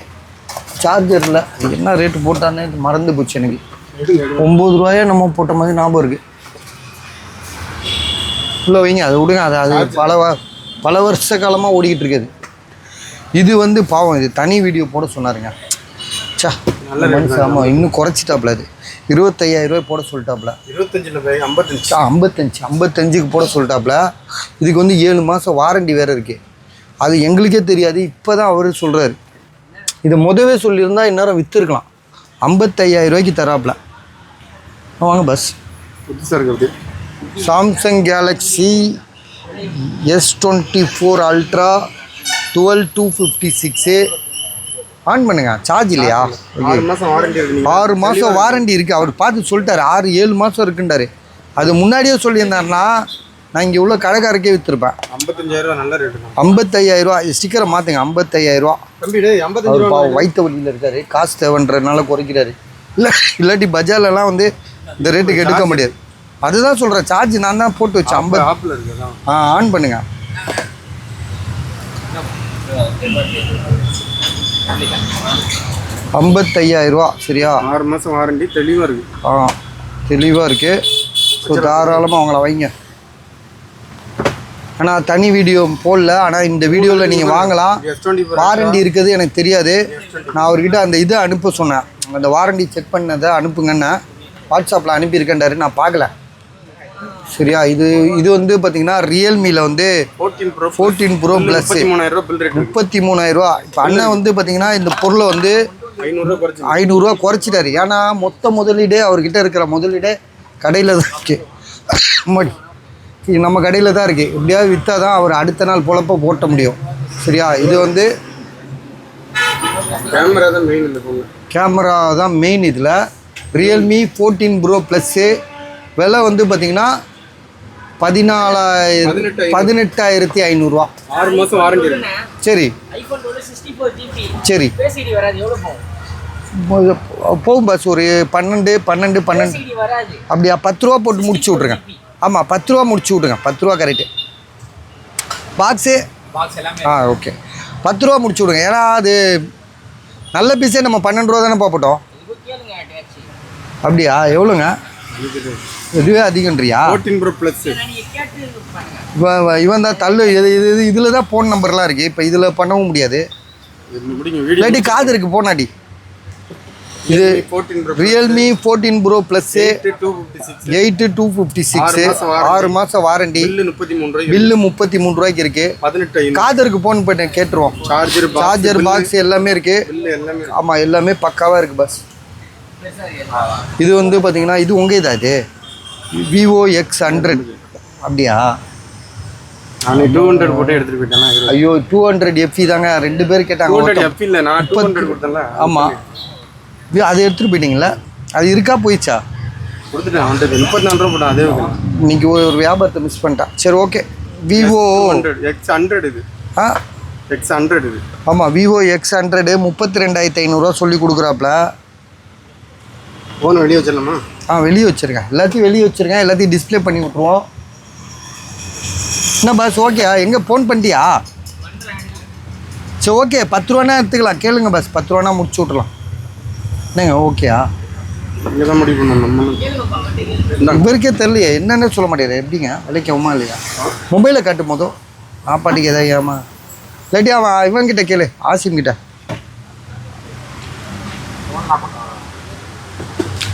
சார்ஜரில் என்ன ரேட்டு போட்டானே மறந்து போச்சு எனக்கு. 9 ரூபாயே நம்ம போட்ட மாதிரி ஞாபகம் இருக்குது. உள்ள வைங்க, அதை விடுங்க. அது பல வருஷ காலமாக ஓடிக்கிட்டு இருக்குது. இது வந்து பாவம், இது தனி வீடியோ போட சொன்னாருங்க. சா நல்ல மனுஷன். ஆமாம், இன்னும் குறைச்சிட்டாப்புல. அது 25,000 ரூபாய் போட சொல்லிட்டாப்புல. 55க்கு போட சொல்லிட்டாப்புல. இதுக்கு வந்து 7 மாதம் வாரண்டி வேறு இருக்குது. அது எங்களுக்கே தெரியாது, இப்போ தான் அவர் சொல்கிறாரு. இதை முதவே சொல்லியிருந்தால் இந்நேரம் விற்றுருக்கலாம். 55,000 ரூபாய்க்கு தராப்புல. வாங்க bus. Samsung Galaxy S24 ultra 12256 on பண்ணுங்க. சார்ஜ் இல்லையா? 6 மாதம் வாரண்டி இருக்குது. அவர் பார்த்து சொல்லிட்டாரு 6-7 மாதம் இருக்குன்றாரு. அது முன்னாடியே சொல்லியிருந்தாருன்னா நான் இங்கே உள்ள கடைக்காரக்கே விற்றுருப்பேன். 55,000 நல்ல ரேட்டு. 55,000 ரூபா. ஸ்டிக்கரை மாற்றுங்க. 55,000 அவர் பாவம் வயிற்று வழியில் இருக்காரு. காசு தேவைன்றதுனால குறைக்கிறாரு. இல்லாட்டி பஜார்லலாம் வந்து இந்த ரேட்டுக்கு எடுக்க முடியாது. அதுதான் சொல்கிறேன். சார்ஜ் நான் தான் போட்டு வச்சேன். 50. ஆன் பண்ணுங்க. $55,000 சரியா? 6 மாதம் வாரண்டி, தெளிவாக இருக்குது. தெளிவாக இருக்குது. ஸோ தாராளமாக அவங்கள வைங்க. ஆனால் தனி வீடியோ போடல. ஆனால் இந்த வீடியோவில் நீங்கள் வாங்கலாம். வாரண்டி இருக்குது எனக்கு தெரியாது. நான் அவர்கிட்ட அந்த இதை அனுப்ப சொன்னேன். அந்த வாரண்டி செக் பண்ணதை அனுப்புங்கன்னு வாட்ஸ்அப்பில் அனுப்பியிருக்கேன்டாரு. நான் பார்க்கல சரியா. இது வந்து பார்த்தீங்கன்னா ரியல்மியில் வந்து 14 ப்ரோ ப்ளஸ் 33,000 ரூபா. இப்போ அண்ணன் வந்து பார்த்தீங்கன்னா இந்த பொருளை வந்து 500 ரூபா குறைச்சிட்டாரு. ஏன்னா மொத்த முதலீடே அவர்கிட்ட இருக்கிற முதலீடே கடையில் தான் இருக்குது. நம்ம கடையில் தான் இருக்குது. எப்படியாவது விற்றா தான் அவர் அடுத்த நாள் பொழப்ப போட்ட முடியும் சரியா. இது வந்து கேமரா தான் மெயின். இதில் ரியல்மி 14 ப்ரோ ப்ளஸ்ஸு விலை வந்து பார்த்தீங்கன்னா 18,500 ரூபா. 6 மாதம் வாரண்டி. சரி சரி போகும் பஸ். ஒரு 12 அப்படியா? 10 ரூபா போட்டு முடிச்சு விட்ருங்க. ஆமாம், 10 ரூபா முடிச்சு விட்ருங்க. 10 ரூபா கரெக்டு. பாக்ஸு ஓகே 10 ரூபா முடிச்சு விடுங்க. ஏன்னா அது நல்ல பீஸே நம்ம 12 ரூபா தானே போட்டோம். அப்படியா? எவ்வளோங்க? இதுவே அதிகன்றியா? 14 ப்ரோ ப்ளஸ். இவன் தான் தள்ளு. இதில் தான் ஃபோன் நம்பர்லாம் இருக்குது. இப்போ இதில் பண்ணவும் முடியாது. இல்லாட்டி காது இருக்குது போனாடி. இது ரியல்மி 14 ப்ரோ ப்ளஸ்ஸு 8256 6 மாதம் வாரண்டி. பில்லு 33 ரூபாய்க்கு இருக்குது. காதருக்கு ஃபோன் பண்ணி கேட்டுருவோம். சார்ஜர் பாக்ஸ் எல்லாமே இருக்குது. ஆமாம், எல்லாமே பக்காவாக இருக்குது பஸ். இது வந்து பார்த்தீங்கன்னா இது உங்கள் இதா? இது Vivo X100 அப்படியா? நான் 200 போட்டு எடுத்துட்டு போயிட்டேன். ஐயோ 200 FE தாங்க. 2 பேர் கேட்டாங்க. 200 FE இல்லை, நான் 200 கொடுத்தேன்ல. ஆமாம், அதை எடுத்துகிட்டு போயிட்டீங்களா? அது இருக்கா போயிடுச்சா? கொடுத்துட்டேன். 34 ரூபா போட்டேன். அதே இன்னைக்கு ஒரு வியாபாரத்தை மிஸ் பண்ணிட்டேன். சரி ஓகே. Vivo X100 இது. X100 இது. ஆமாம், Vivo X100 32,500 ரூபா சொல்லி கொடுக்குறாப்புல. ஃபோன் வெளியே வச்சிடலாமா? வெளியே வச்சுருக்கேன். எல்லாத்தையும் வெளியே வச்சுருக்கேன். எல்லாத்தையும் டிஸ்பிளே பண்ணி விட்ருவோம். என்ன பஸ் ஓகே? எங்கே ஃபோன் பண்ணிட்டியா? சரி ஓகே, 10 ரூபானா எடுத்துக்கலாம். கேளுங்க பஸ். 10 ரூபானா முடிச்சு விட்றலாம். என்னங்க ஓகேயா? இங்கே தான் முடிவு பண்ணணும். இவருக்கே தெரியலையே, என்னென்ன சொல்ல மாட்டேங்குது. எப்படிங்க விலைக்கவுமா இல்லையா? மொபைலை காட்டும் போதும் பாட்டிக்கு எதாவது ஏமா இல்லாட்டி அவன் இவன்கிட்ட கேளு, ஆசிம் கிட்ட.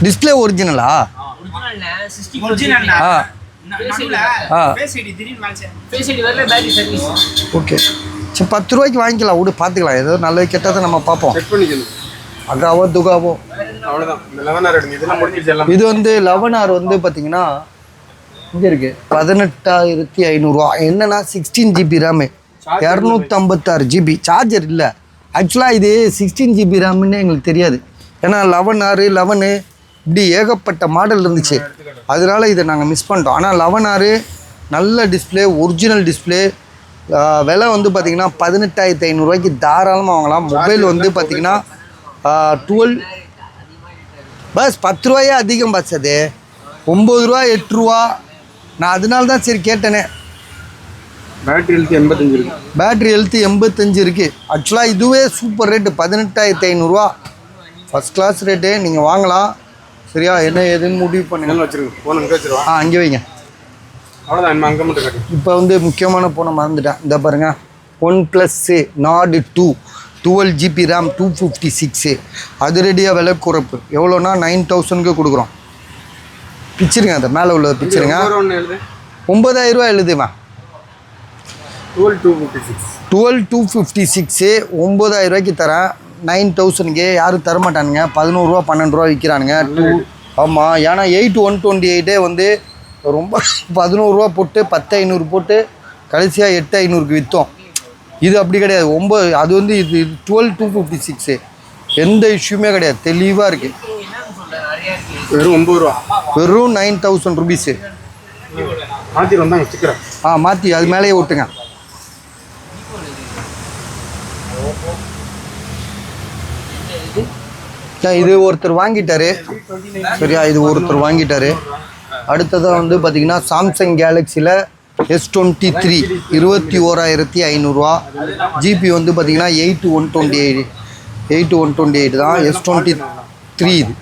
டிஸ்பிளே ஒரிஜினலா? ஓகே சரி 10 ரூபாய்க்கு வாங்கிக்கலாம் விடு, பார்த்துக்கலாம். ஏதோ நல்லது கெட்டதை நம்ம பார்ப்போம். செக் பண்ணிக்கணும். அகாவோ துகாவோ அவ்வளோதான். இந்த 11R எடுங்க. இதெல்லாம் முடிஞ்சிச்சு எல்லாம். இது வந்து 11R வந்து பார்த்தீங்கன்னா இங்கே இருக்குது 18,500 என்னன்னா 16 GB ரேமு 256 GB சார்ஜர் இல்லை. ஆக்சுவலாக இது 16 GB ரேம்னு எங்களுக்கு தெரியாது. ஏன்னா 11R 11 இப்படி ஏகப்பட்ட மாடல் இருந்துச்சு, அதனால இதை நாங்கள் மிஸ் பண்ணிட்டோம். ஆனால் 11R நல்ல டிஸ்பிளே, ஒரிஜினல் டிஸ்பிளே. விலை வந்து பார்த்திங்கன்னா 18,500 தாராளமாக வாங்கலாம். மொபைல் வந்து பார்த்திங்கன்னா 12 பஸ் 10 ரூபாயே அதிகம் பஸ். அது 9 ரூபா 8 ரூபா. நான் அதனால தான் சரி கேட்டேனே. பேட்டரி ஹெல்த் 85 இருக்கு. பேட்ரி ஹெல்த் 85 இருக்குது. ஆக்சுவலாக இதுவே super rate 18,500 first class rate. நீங்கள் வாங்கலாம். சரியா, என்ன ஏதுன்னு முடிவு பண்ணுங்க. வச்சுருங்க. ஃபோன் அங்கே வச்சுருவா. அங்கே வைங்க. அவ்வளோதான். என்ன அங்கே மட்டும் கட்டி. இப்போ வந்து முக்கியமான ஃபோனை மறந்துட்டேன். இந்த பாருங்கள், OnePlus Nord 2 12 GB RAM 256. அதிரடியாக விலை குறைப்பு. எவ்வளோனா 9,000க்கு கொடுக்குறோம். பிச்சிருங்க, அந்த மேலே உள்ள பிச்சிருங்க. 9,000 ரூபா எழுதுமா. 12,256 9,000 ரூபாய்க்கு தரேன். 9,000க்கு யாரும் தரமாட்டானுங்க. 11 ரூபா 12 ரூபா விற்கிறானுங்க. ஆமாம், ஏன்னா 8,128 வந்து ரொம்ப 11 ரூபா போட்டு 10,500 போட்டு கடைசியாக 8,500க்கு விற்றோம். இது அப்படி கிடையாது. அது வந்து இது 12,256 எந்த இஷ்யூமே கிடையாது, தெளிவாக இருக்குது. வெறும் 9 ரூபா, வெறும் 9,000 ருபீஸு. மாற்றி வந்தாங்க ஸ்டிக்கர். மாற்றி அது மேலேயே ஓட்டுங்க. இது ஒருத்தர் வாங்கிட்டாரு. சரியா, இது ஒருத்தர் வாங்கிட்டாரு. அடுத்ததாக வந்து பார்த்திங்கன்னா சாம்சங் கேலக்ஸியில் S23 21,500 ஜிபி வந்து பார்த்திங்கன்னா 8,128 தான். S23 இது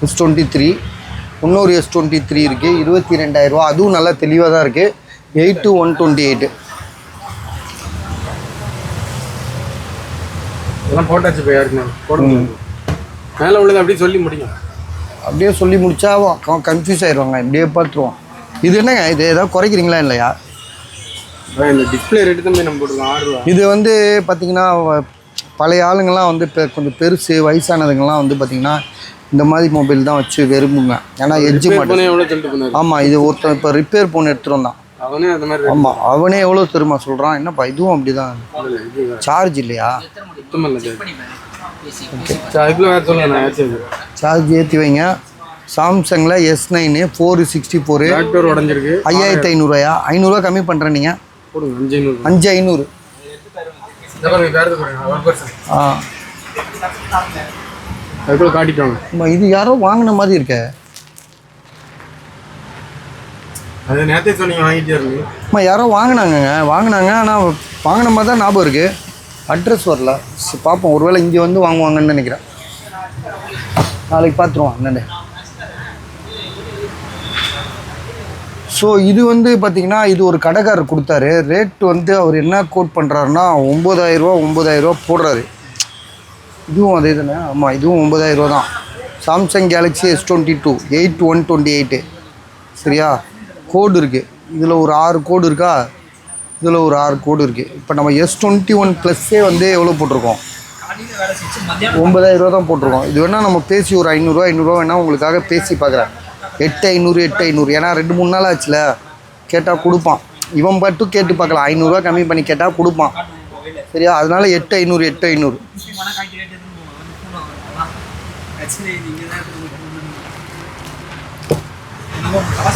S23. இன்னொரு S23 இருக்குது 22,000. அதுவும் நல்லா தெளிவாக தான் இருக்குது. 8,128. இதெல்லாம் போட்டாச்சு. இப்போ யாருக்குண்ணா போடுங்க. மேலே உள்ளது அப்படியே சொல்லி முடியும். அப்படியே சொல்லி முடிச்சா கன்ஃபியூஸ் ஆயிடுவாங்க. இப்படியே பார்த்துருவோம். இது என்னங்க, இது ஏதாவது குறைக்கிறீங்களா இல்லையா? இந்த டிஸ்பிளே ரேட்டு தான் நம்ம போட்டுருக்கோம் 6 ரூபா. இது வந்து பார்த்திங்கன்னா பழைய ஆளுங்கள்லாம் வந்து இப்போ கொஞ்சம் பெருசு வயசானதுங்கெல்லாம் வந்து பார்த்திங்கன்னா இந்த மாதிரி மொபைல் தான் வச்சு விரும்புங்க. ஏன்னா எட்ஜு மாட்டேன். எவ்வளோ சொல்லிட்டு போனாரு. ஆமாம், இது ஒருத்தன் இப்போ ரிப்பேர் ஃபோன் எடுத்துகிட்டு வந்தான். அவனே அந்த மாதிரி. ஆமாம், அவனே எவ்வளோ தெரியுமா சொல்கிறான். என்னப்பா இதுவும் அப்படி தான், சார்ஜ் இல்லையா? சார்ஜ் ஏற்றி வைங்க. சாம்சங்கில் S9 464 உடஞ்சிருக்கு. 5,500. 500 கம்மி பண்ணுறேன். நீங்கள் போடுங்க 5,500. 5,500. அதுக்குள்ள காட்டிட்டாங்க. இது யாரோ வாங்கின மாதிரி இருக்க. அது நேற்றே சொன்னீங்க வாங்கிட்டே இருக்கு. யாரோ வாங்கினாங்க. ஆனால் வாங்கின மாதிரி தான் ஞாபகம் இருக்குது. அட்ரஸ் வரல. பார்ப்போம், ஒருவேளை இங்கே வந்து வாங்குவாங்கன்னு நினைக்கிறேன். நாளைக்கு பார்த்துருவோம் என்னென்னு. ஸோ இது வந்து பார்த்திங்கன்னா இது ஒரு கடைக்காரர் கொடுத்தாரு. ரேட் வந்து அவர் என்ன கோட் பண்ணுறாருன்னா 9,000 போடுறாரு. இதுவும் அதே தானே? ஆமாம், இதுவும் 9,000 தான். Samsung Galaxy S22 8,128. சரியா, கோடு இருக்குது. இதில் ஒரு 6 கோடு இருக்கா? இதில் ஒரு 6 கோடு இருக்குது. இப்போ நம்ம S21 ப்ளஸ்ஸே வந்து எவ்வளோ போட்டிருக்கோம்? 9,000 தான் போட்டிருக்கோம். இது வேணால் நம்ம பேசி ஒரு 500 வேணால் உங்களுக்காக பேசி பார்க்குறேன். 8,500. ஏன்னா 2-3 நாள் ஆச்சுல, கேட்டால் கொடுப்பான். இவன் மட்டும் கேட்டு பார்க்கலாம். 500 கம்மி பண்ணி கேட்டால் கொடுப்பான். சரியா, அதனால 8,500.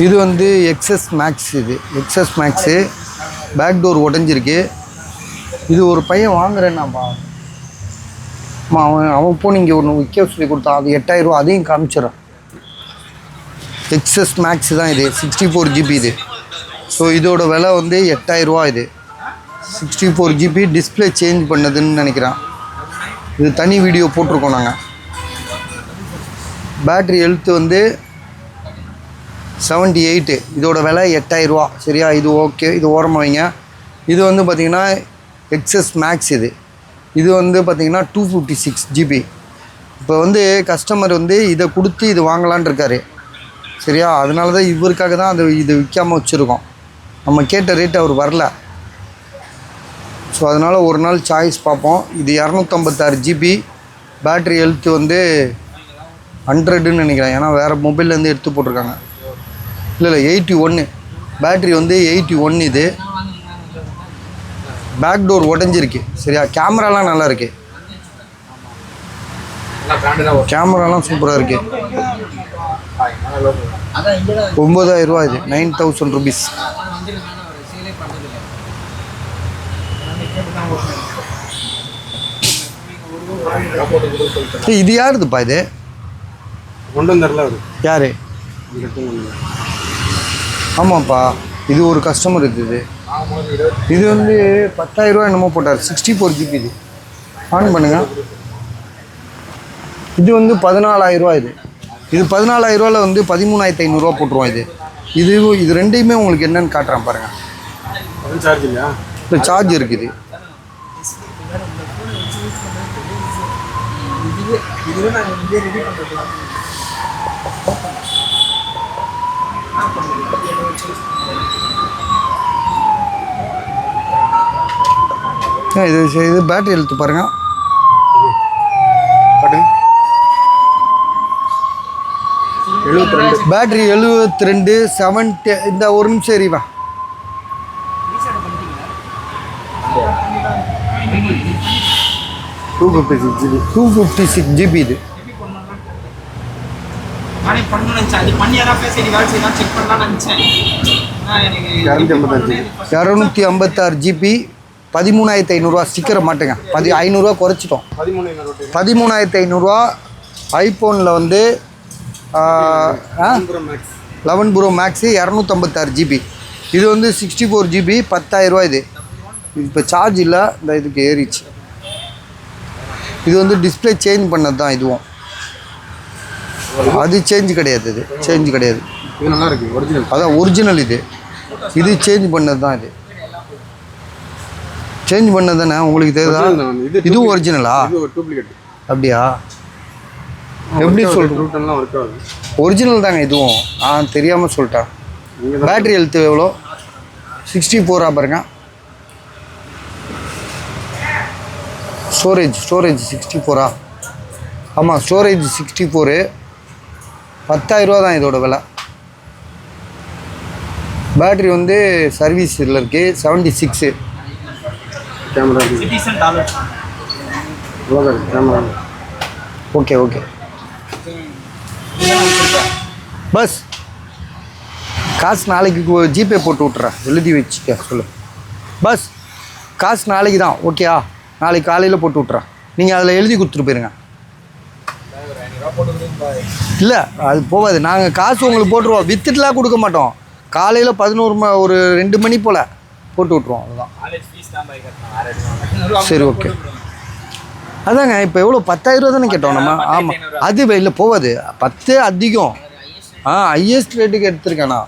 இது வந்து XS Max. இது XS Max பேக் டோர் உடஞ்சிருக்கு. இது ஒரு பையன் வாங்குறேன்னாப்பா. அவன் போய் இங்கே ஒன்று விற்க சொல்லி கொடுத்தான். அது 8,000. அதையும் காமிச்சிடறேன். XS Max தான் இது. 64 GB இது. ஸோ இதோட விலை வந்து 8,000. இது 64 GB டிஸ்பிளே சேஞ்ச் பண்ணதுன்னு நினைக்கிறேன். இது தனி வீடியோ போட்டிருக்கோம் நாங்கள். பேட்ரி ஹெல்த் வந்து 78. இதோட விலை 8,000. சரியா, இது ஓகே. இது ஓரமாக வைங்க. இது வந்து பார்த்திங்கன்னா XS Max. இது வந்து பார்த்திங்கன்னா 256 GB. இப்போ வந்து கஸ்டமர் வந்து இதை கொடுத்து இது வாங்கலான் இருக்காரு. சரியா, அதனால தான் இவருக்காக தான் இது விற்காமல் வச்சுருக்கோம். நம்ம கேட்ட ரேட்டு அவர் வரல. ஸோ அதனால் ஒரு நாள் சாய்ஸ் பார்ப்போம். இது 256 ஜிபி, பேட்ரி ஹெல்த் வந்து 100ன்னு நினைக்கிறேன். ஏன்னா வேறு மொபைல்லேருந்து எடுத்து போட்டிருக்காங்க. இல்லை 81, பேட்ரி வந்து 81. இது பேக் டோர் உடஞ்சிருக்கு சரியா. கேமராலாம் நல்லா இருக்கு, கேமராலாம் சூப்பராக இருக்கு. 9000 ரூபா இது, 9000 ருபீஸ். இது யாருதுப்பா இது? கொண்டு வந்துடல அவர் யாரு? ஆமாப்பா, இது ஒரு கஸ்டமர் இது. இது வந்து 10,000 ரூபா என்னமோ போட்டார். 64 ஜிபி இது. ஆன் பண்ணுங்க. இது வந்து 14,000 ரூபா. இது 14,000 ரூபாவில் வந்து 13,500 ரூபா போட்டுருவோம். இது ரெண்டையுமே உங்களுக்கு என்னன்னு காட்டுறேன் பாருங்க. சார்ஜ் இல்லையா? இல்லை சார்ஜ் இருக்குது. இது பேட்டரி ஹெல்த் பாருங்க. பேட்டரி 72, 70. இந்த ஒரு நிமிஷம் எரிவா. 256 ஜிபி இது. 256 ஜிபி, 13,500 ரூபா. ஸ்டிக்கரை மாட்டுங்க. 500 ரூபா குறைச்சிட்டோம். 13,500 ரூபா. ஐஃபோனில் வந்து 11 ப்ரோ மேக்ஸு 256 ஜிபி. இது வந்து 64 ஜிபி, 10,000 ரூபா. இது இப்போ சார்ஜ் இல்லை, இந்த இதுக்கு ஏறிச்சு. இது வந்து டிஸ்பிளே சேஞ்ச் பண்ணது தான் இதுவும். அது சேஞ்ச் கிடையாது, இது சேஞ்ச் கிடையாது. இது நல்லா இருக்கு, ஒரிஜினல். அதான் ஒரிஜினல். இது சேஞ்ச் பண்ணது தான். இது சேஞ்ச் பண்ணது தானே உங்களுக்கு தெரியுதா? இதுவும் ஒரிஜினலா? அப்படியா? எப்படி சொல்கிறேன்? ஒரிஜினல் தாங்க இதுவும். தெரியாமல் சொல்லிட்டேன். பேட்ரி ஹெல்த் எவ்வளோ? 64 பாருங்க. ஸ்டோரேஜ் 64. ஆமாம், ஸ்டோரேஜ் 64. 10,000 ரூபா தான் இதோட விலை. பேட்ரி வந்து சர்வீஸில் இருக்குது 76. Camera okay bus. காசு நாளைக்கு ஜிபே போட்டு விட்றேன், எழுதி வச்சுக்க சொல்லு. பஸ் காசு நாளைக்கு தான், ஓகேயா? நாளைக்கு காலையில் போட்டு விட்றேன். நீங்கள் அதில் எழுதி கொடுத்துட்டு போயிருங்க. இல்லை அது போகாது. நாங்கள் காசு உங்களுக்கு போட்டுருவோம், வித்துட்டுலாம் கொடுக்க மாட்டோம். காலையில் 11 ஒரு 2 மணி போல் போட்டு விட்ருவோம். அதுதான். சரி ஓகே. அதாங்க இப்போ எவ்வளோ? 10,000 ரூபா தானே கேட்டோம் நம்ம. ஆமாம், அது இல்லை போகாது. 10 அதிகம். ஹையஸ்ட் ரேட்டுக்கு எடுத்துருக்கேண்ணா.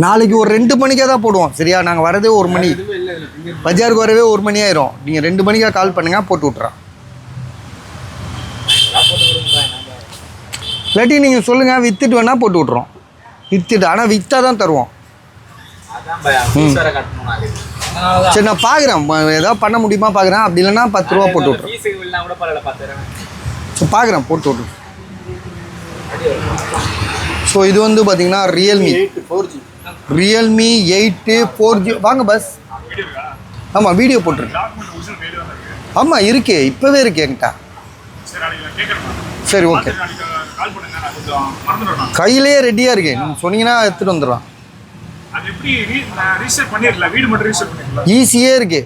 நாளைக்கு ஒரு 2 மணிக்காக தான் போடுவோம் சரியா. நாங்கள் வரதே 1 மணி, பஜாருக்கு வரவே 1 மணி ஆயிரும். நீங்கள் 2 மணிக்காக கால் பண்ணுங்கள், போட்டு விட்றேன். இல்லாட்டி நீங்கள் சொல்லுங்கள், விற்றுட்டு வேணால் போட்டு விட்றோம். விற்றுட்டு ஆனால் விற்றா தான் தருவோம். சரி நான் பார்க்குறேன், ஏதாவது பண்ண முடியுமா பார்க்குறேன். அப்படி இல்லைன்னா 10 ரூபா போட்டு விட்றேன். ஸோ பார்க்குறேன், போட்டு விட்றேன். ஸோ இது வந்து பார்த்தீங்கன்னா ரியல்மி 8 4G. வாங்க பஸ். ஆமாம் வீடியோ போட்டிருக்கேன். ஆமாம் இருக்கு, இப்போவே இருக்கு என்கிட்ட. சரி ஓகே, கையிலேயே ரெடியாக இருக்கு. நீங்கள் சொன்னீங்கன்னா எடுத்துகிட்டு வந்துடுவான். ஈஸியே இருக்கு.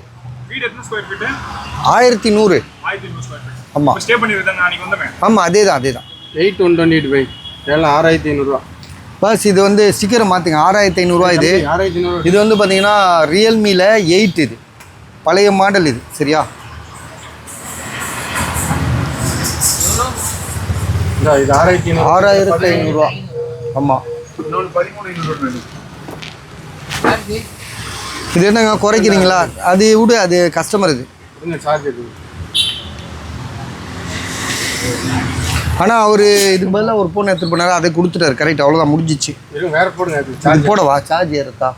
1100. ஆமாம் ஆமாம் அதே தான் 8,128 எல்லாம் 6,500 ரூபா. பஸ் இது வந்து ஸ்டிக்கரை மாற்றுங்க. 6,500 ரூபா. இது வந்து பார்த்தீங்கன்னா ரியல்மியில் 8. இது பழைய மாடல். இது சரியா. இது 6,500 ரூபா. ஆமாம். இது என்னங்க குறைக்கிறீங்களா? அது விடு, அது கஸ்டமர். இது ஆனால் அவர் இதுக்கு பதிலாக ஒரு ஃபோன் எடுத்துகிட்டு போனார், அதை கொடுத்துட்டாரு. கரெக்ட், அவ்வளோதான், முடிஞ்சிச்சு. வேறு போடுங்க. போடவா? சார்ஜ் ஏறத்தா?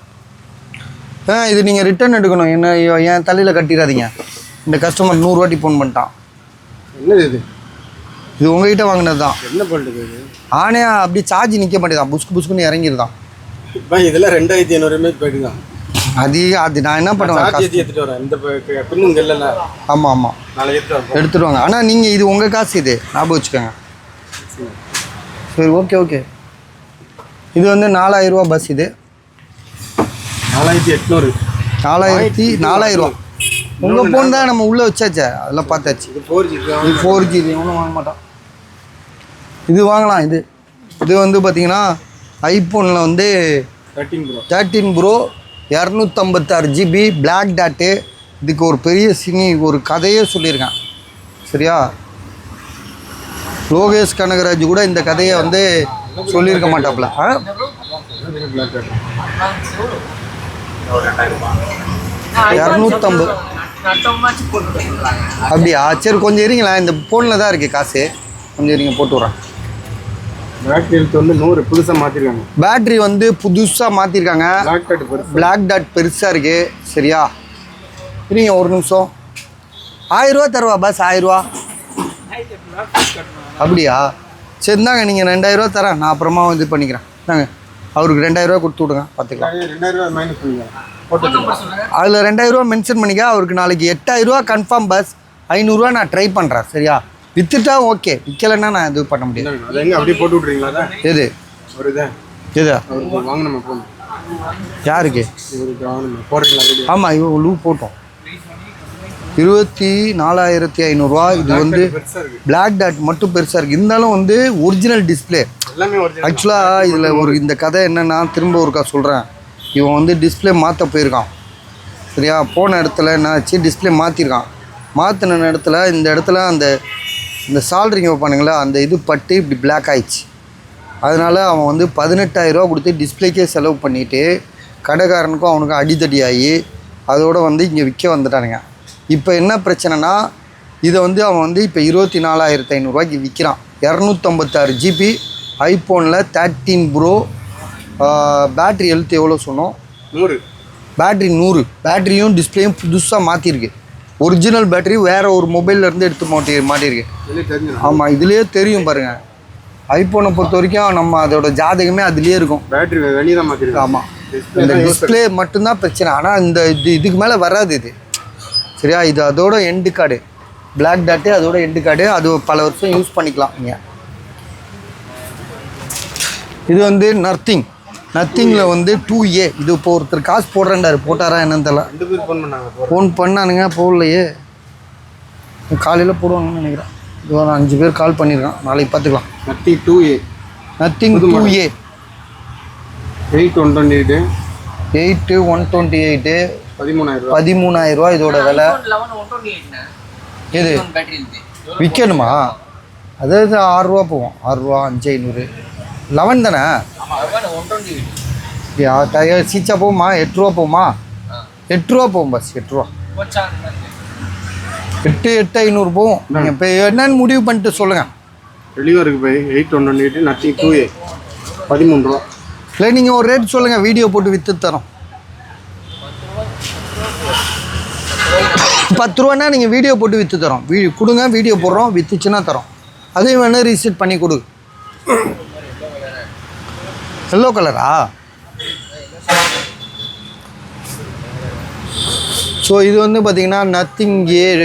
இது நீங்கள் ரிட்டர்ன் எடுக்கணும். என்ன என் தலையில் கட்டிடாதீங்க. இந்த கஸ்டமர் 100 வாட்டி ஃபோன் பண்ணிட்டான். என்னது இது? இது உங்ககிட்ட வாங்கினது தான். என்ன பண்ணுறது இது? ஆனே அப்படி சார்ஜ் நிற்க மாட்டேதான், புஸ்குன்னு இறங்கிருதான். இப்போ இதெல்லாம் 2500 mAh போயிட்டு தான். அது நான் என்ன பண்ணுவேன், எடுத்துகிட்டு வரேன். இந்த பின்னுங்க இல்லைல்ல. ஆமாம் ஆமாம், நாளைக்கு எடுத்துட்டு வாங்க. ஆனால் நீங்கள் இது உங்கள் காசு, இது ஞாபகம் வச்சுக்கோங்க. சரி, ஓகே ஓகே. இது வந்து 4000 ரூபா பஸ். இது 4800. 4000 உங்கள் ஃபோன் தான் நம்ம உள்ளே வச்சாச்சே, அதெல்லாம் பார்த்தாச்சு. இது 4G. இது 4G, இது ஒன்றும் வாங்க மாட்டோம். இது வாங்கலாம். இது வந்து பார்த்தீங்கன்னா ஐஃபோனில் வந்து 13 ப்ரோ 256 GB பிளாக் டாட்டு. இதுக்கு ஒரு பெரிய ஒரு கதையே சொல்லியிருக்கேன். சரியா, லோகேஷ் கனகராஜ் கூட இந்த கதையை வந்து சொல்லியிருக்க மாட்டாப்புல. 250 அப்படியா? சரி, கொஞ்சம் இருங்களா, இந்த ஃபோனில் தான் இருக்குது காசு, கொஞ்சம் இருங்க போட்டு விட்றேன். பேட்டரி வந்து 100 புதுசாக மாற்றிருக்காங்க. பேட்டரி வந்து புதுசாக மாற்றிருக்காங்க. பிளாக் டாட் பெருசாக இருக்குது. சரியா, இருங்க ஒரு நிமிஷம். 1000 ரூபா தருவா பஸ், 1000 ரூபா. அப்படியா? சரி இந்தாங்க, நீங்கள் 2000 ரூபா தரேன், நான் அப்புறமா இது பண்ணிக்கிறேன். நாங்கள் அவருக்கு 2000 ரூபா கொடுத்து விடுங்க, பார்த்துக்கலாம். 2000 ரூபா மைனஸ் பண்ணிக்கலாம். அதில் 2000 ரூபா மென்ஷன் பண்ணிக்க. அவருக்கு நாளைக்கு 8000 ரூபா கன்ஃபார்ம் பஸ், 500 ரூபா நான் ட்ரை பண்ணுறேன். சரியா, வித்துட்டா ஓகே, விற்கலைன்னா நான் இது பண்ண முடியாது. அதை எங்கே அப்படியே போட்டு விட்றீங்களா? எது ஒரு இதா வாங்கணுமா ஃபோன்? யாருக்கு போடுறீங்களா? ஆமாம், இவங்க லூ போட்டோம். 24,500 ரூபா. இது வந்து பிளாக் டாட் மட்டும் பெருசாக இருக்குது. இருந்தாலும் வந்து ஒரிஜினல் டிஸ்பிளே எல்லாமே. ஆக்சுவலாக இதில் ஒரு இந்த கதை என்னென்னா, திரும்ப ஒருக்கா சொல்கிறேன். இவன் வந்து டிஸ்பிளே மாற்ற போயிருக்கான். சரியா, போன இடத்துல என்னாச்சு, டிஸ்பிளே மாற்றிருக்கான். மாற்றின இடத்துல இந்த இடத்துல இந்த சால்ட்ரிங் வைப்பானுங்களா, அந்த இது பட்டு இப்படி பிளாக் ஆயிடுச்சு. அதனால் அவன் வந்து 18,000 ரூபா கொடுத்து டிஸ்பிளேக்கே செலவு பண்ணிவிட்டு கடைக்காரனுக்கும் அவனுக்கும் அடித்தடி ஆகி அதோடு வந்து இங்கே விற்க வந்துட்டானுங்க. இப்போ என்ன பிரச்சனைனா, இதை வந்து அவன் வந்து இப்போ 24,500 ரூபாய்க்கு விற்கிறான். 256 GB ஐஃபோனில் 13 ப்ரோ. பேட்ரி ஹெல்த் எவ்வளோ சொன்னோம்? 100. பேட்ரி 100. பேட்ரியும் டிஸ்பிளேயும் புதுசாக மாற்றிருக்கு. ஒரிஜினல் பேட்டரி வேறு ஒரு மொபைல்லேருந்து எடுத்து மாட்டியிருக்கு. ஆமாம், இதுலேயே தெரியும் பாருங்கள். ஐஃபோனை பொறுத்த வரைக்கும் நம்ம அதோட ஜாதகமே அதுலேயே இருக்கும். பேட்டரி வெளியே தான் மாற்றிருக்கு. ஆமாம், இந்த டிஸ்பிளே மட்டும்தான் பிரச்சனை. ஆனால் இந்த இதுக்கு மேலே வராது இது. சரியா, இது அதோட எண்டு கார்டு. பிளாக் டாட்டு அதோட எண்டு கார்டு. அது பல வருஷம் யூஸ் பண்ணிக்கலாம் நீங்கள். இது வந்து நத்திங்கில் வந்து 2A. இது இப்போ ஒருத்தர் காசு போடுறேன்டாரு, போட்டாரா என்னன்னு தெரியல. ஃபோன் பண்ணானுங்க, போடலையே. காலையில் போடுவாங்கன்னு நினைக்கிறேன். இது ஒரு 5 பேர் கால் பண்ணியிருக்கான். நாளைக்கு பார்த்துக்கலாம். Nothing 2A. 8 128. 128 13,000 ரூபா இதோட விலை. இது விற்கணுமா? அதாவது 6 ரூபா போவோம். 6 ரூபா 5,500. 11 தானே? டயர் சீச்சா போகுமா? 8 ரூபா போகுமா? 8 ரூபா போகும் பஸ். 8 ரூபா 8,500 போகும். நீங்கள் இப்போ என்னன்னு முடிவு பண்ணிட்டு சொல்லுங்கள். தெளிவாக இருக்குது பை. 8 நத்திங் 2A 13 ரூபா. இல்லை, நீங்கள் ஒரு ரேட் சொல்லுங்கள், வீடியோ போட்டு விற்று தரோம். 10 ரூபான்னா நீங்கள் வீடியோ போட்டு விற்று தரோம். கொடுங்க, வீடியோ போடுறோம், விற்றுச்சுன்னா தரோம். அதையும் வேணால் ரீசெட் பண்ணி கொடு. எல்லோ கலரா? ஸோ இது வந்து பார்த்தீங்கன்னா நத்திங்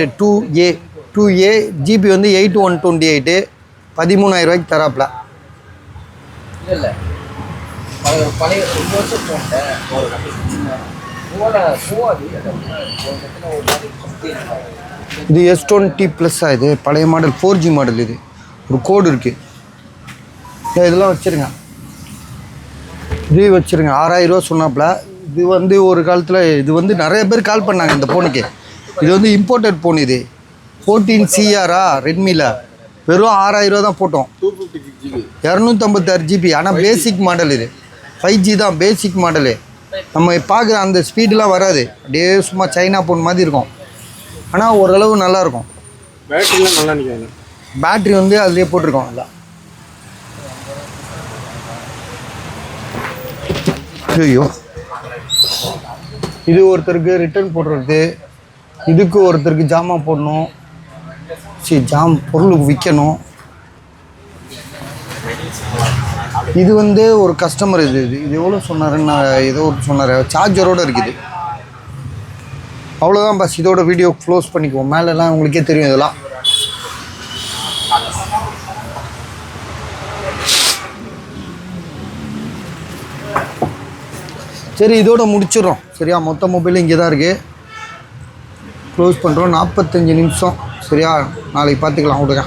A2A ஜிபி வந்து 8128 13,000 ரூபாய்க்கு தராப்ல. இது S20 ப்ளஸ்ஸா? இது பழைய மாடல் 4G மாடல். இது ஒரு கோடு இருக்குது. இதெல்லாம் வச்சுருங்க, இது வச்சுருங்க. 6,000 ரூபா சொன்னாப்புல. இது வந்து ஒரு காலத்தில் இது வந்து நிறைய பேர் கால் பண்ணாங்க இந்த ஃபோனுக்கு. இது வந்து இம்போர்ட்டட் ஃபோன். இது 14CR ரெட்மியில் வெறும் 6,000 ரூபா தான் போட்டோம். 256 GB. ஆனால் பேசிக் மாடல். இது 5G தான் பேசிக் மாடலு. நம்ம பார்க்குற அந்த ஸ்பீடெலாம் வராது. அப்படியே சும்மா சைனா ஃபோன் மாதிரி இருக்கும். ஆனால் ஓரளவு நல்லாயிருக்கும். பேட்டரிலாம் நல்லா நிற்காது. பேட்ரி வந்து அதுலேயே போட்டிருக்கோம். அதான் ஐயோ, இது ஒருத்தருக்கு ரிட்டர்ன் போடுறது, இதுக்கு ஒருத்தருக்கு ஜாமான் போடணும், பொருள் விற்கணும். இது வந்து ஒரு கஸ்டமர் இது எவ்வளோ சொன்னாருன்னு ஏதோ ஒரு சொன்னார், சார்ஜரோடு இருக்குது. அவ்வளோதான் பஸ், இதோட வீடியோ க்ளோஸ் பண்ணிக்குவோம். மேலெல்லாம் உங்களுக்கே தெரியும் இதெல்லாம். சரி, இதோட முடிச்சிடுறோம். சரியா, மொத்த மொபைல் இங்கே தான் இருக்குது. க்ளோஸ் பண்ணுறோம். 45 நிமிஷம். சரியா, நாளைக்கு பார்த்துக்கலாம். விடுங்க.